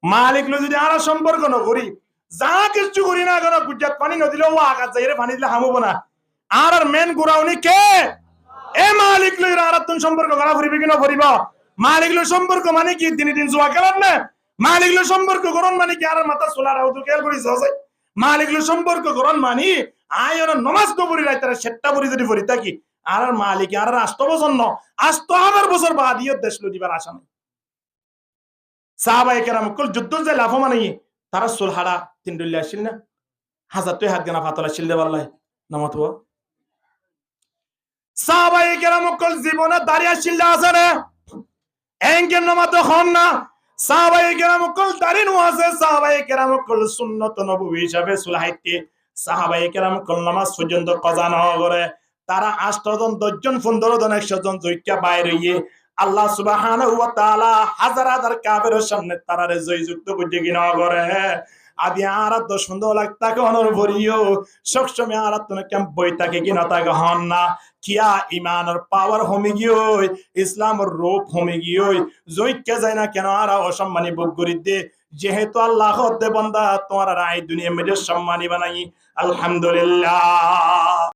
মালিকলো যদি আর সম্পর্ক ন করি যা কিছু করি না কেন গুজরাট পানি নদিলে ও আঘাত যাই পানি দিলে হামব না আর মেন গুড়াউনি কে এ মালিক লই আর তুন সম্পর্ক গড়া করিব কিনা করিব মালিকলো সম্পর্ক মানে কি দিন দিন জুয়া খেলার না মালিকলো সম্পর্ক গরম মানে কি আর মাথা সোলার আউতো খেয়াল করি যাই মালিকলো সম্পর্ক গরম মানে আয়র নমাজ তো পড়ি রাইতারে সেটটা পড়ি যদি পড়ি থাকি আর মালিক আর রাষ্ট্র বছর ন 8000 বছর বাদ ইয়ে দেশ লো দিবার আশা নাই সাহাবায়ে কেরাম কুল যুদ্ধ যে লাভ মানে তারা সুলহারা তিনডুল্লা আসিল না হাজার তুই হাত গানা ফাতলা ছিল দে আল্লাহ নামত সাহাবায়ে কেরাম কুল জীবনে দাঁড়িয়ে ছিল আছে রে এঙ্গের নামাত হন না সাহাবায়ে কেরাম কুল দাঁড়িয়ে নো আছে সাহাবায়ে কেরাম কুল সুন্নত নববী হিসাবে সুলহাইতে সাহাবায়ে কেরাম কুল নামাজ পর্যন্ত কাজা না করে তারা 8 জন 10 জন 15 জন 100 জন জয়কা বাইরে গিয়ে আল্লাহ সুবহানাহু ওয়া তাআলা হাজার হাজার কাফেরের সামনে তারারে জয়যুক্ত করতে কিনা করে আদি আর 10-15 লাখ টাকা অনর ভরিও সবসময় আর তুমি কেম বই থাকে কিনা টাকা হন না কিয়া ইমানের পাওয়ার হোমে গিয়ে ইসলামের রূপ হোমে গিয়ে জয়কা যায় না কেন আর অসম্মানী বুক করি দে যেহেতু আল্লাহ দে বান্দা তোমার রায় দুনিয়া মধ্যে সম্মানী বানাই আলহামদুলিল্লাহ।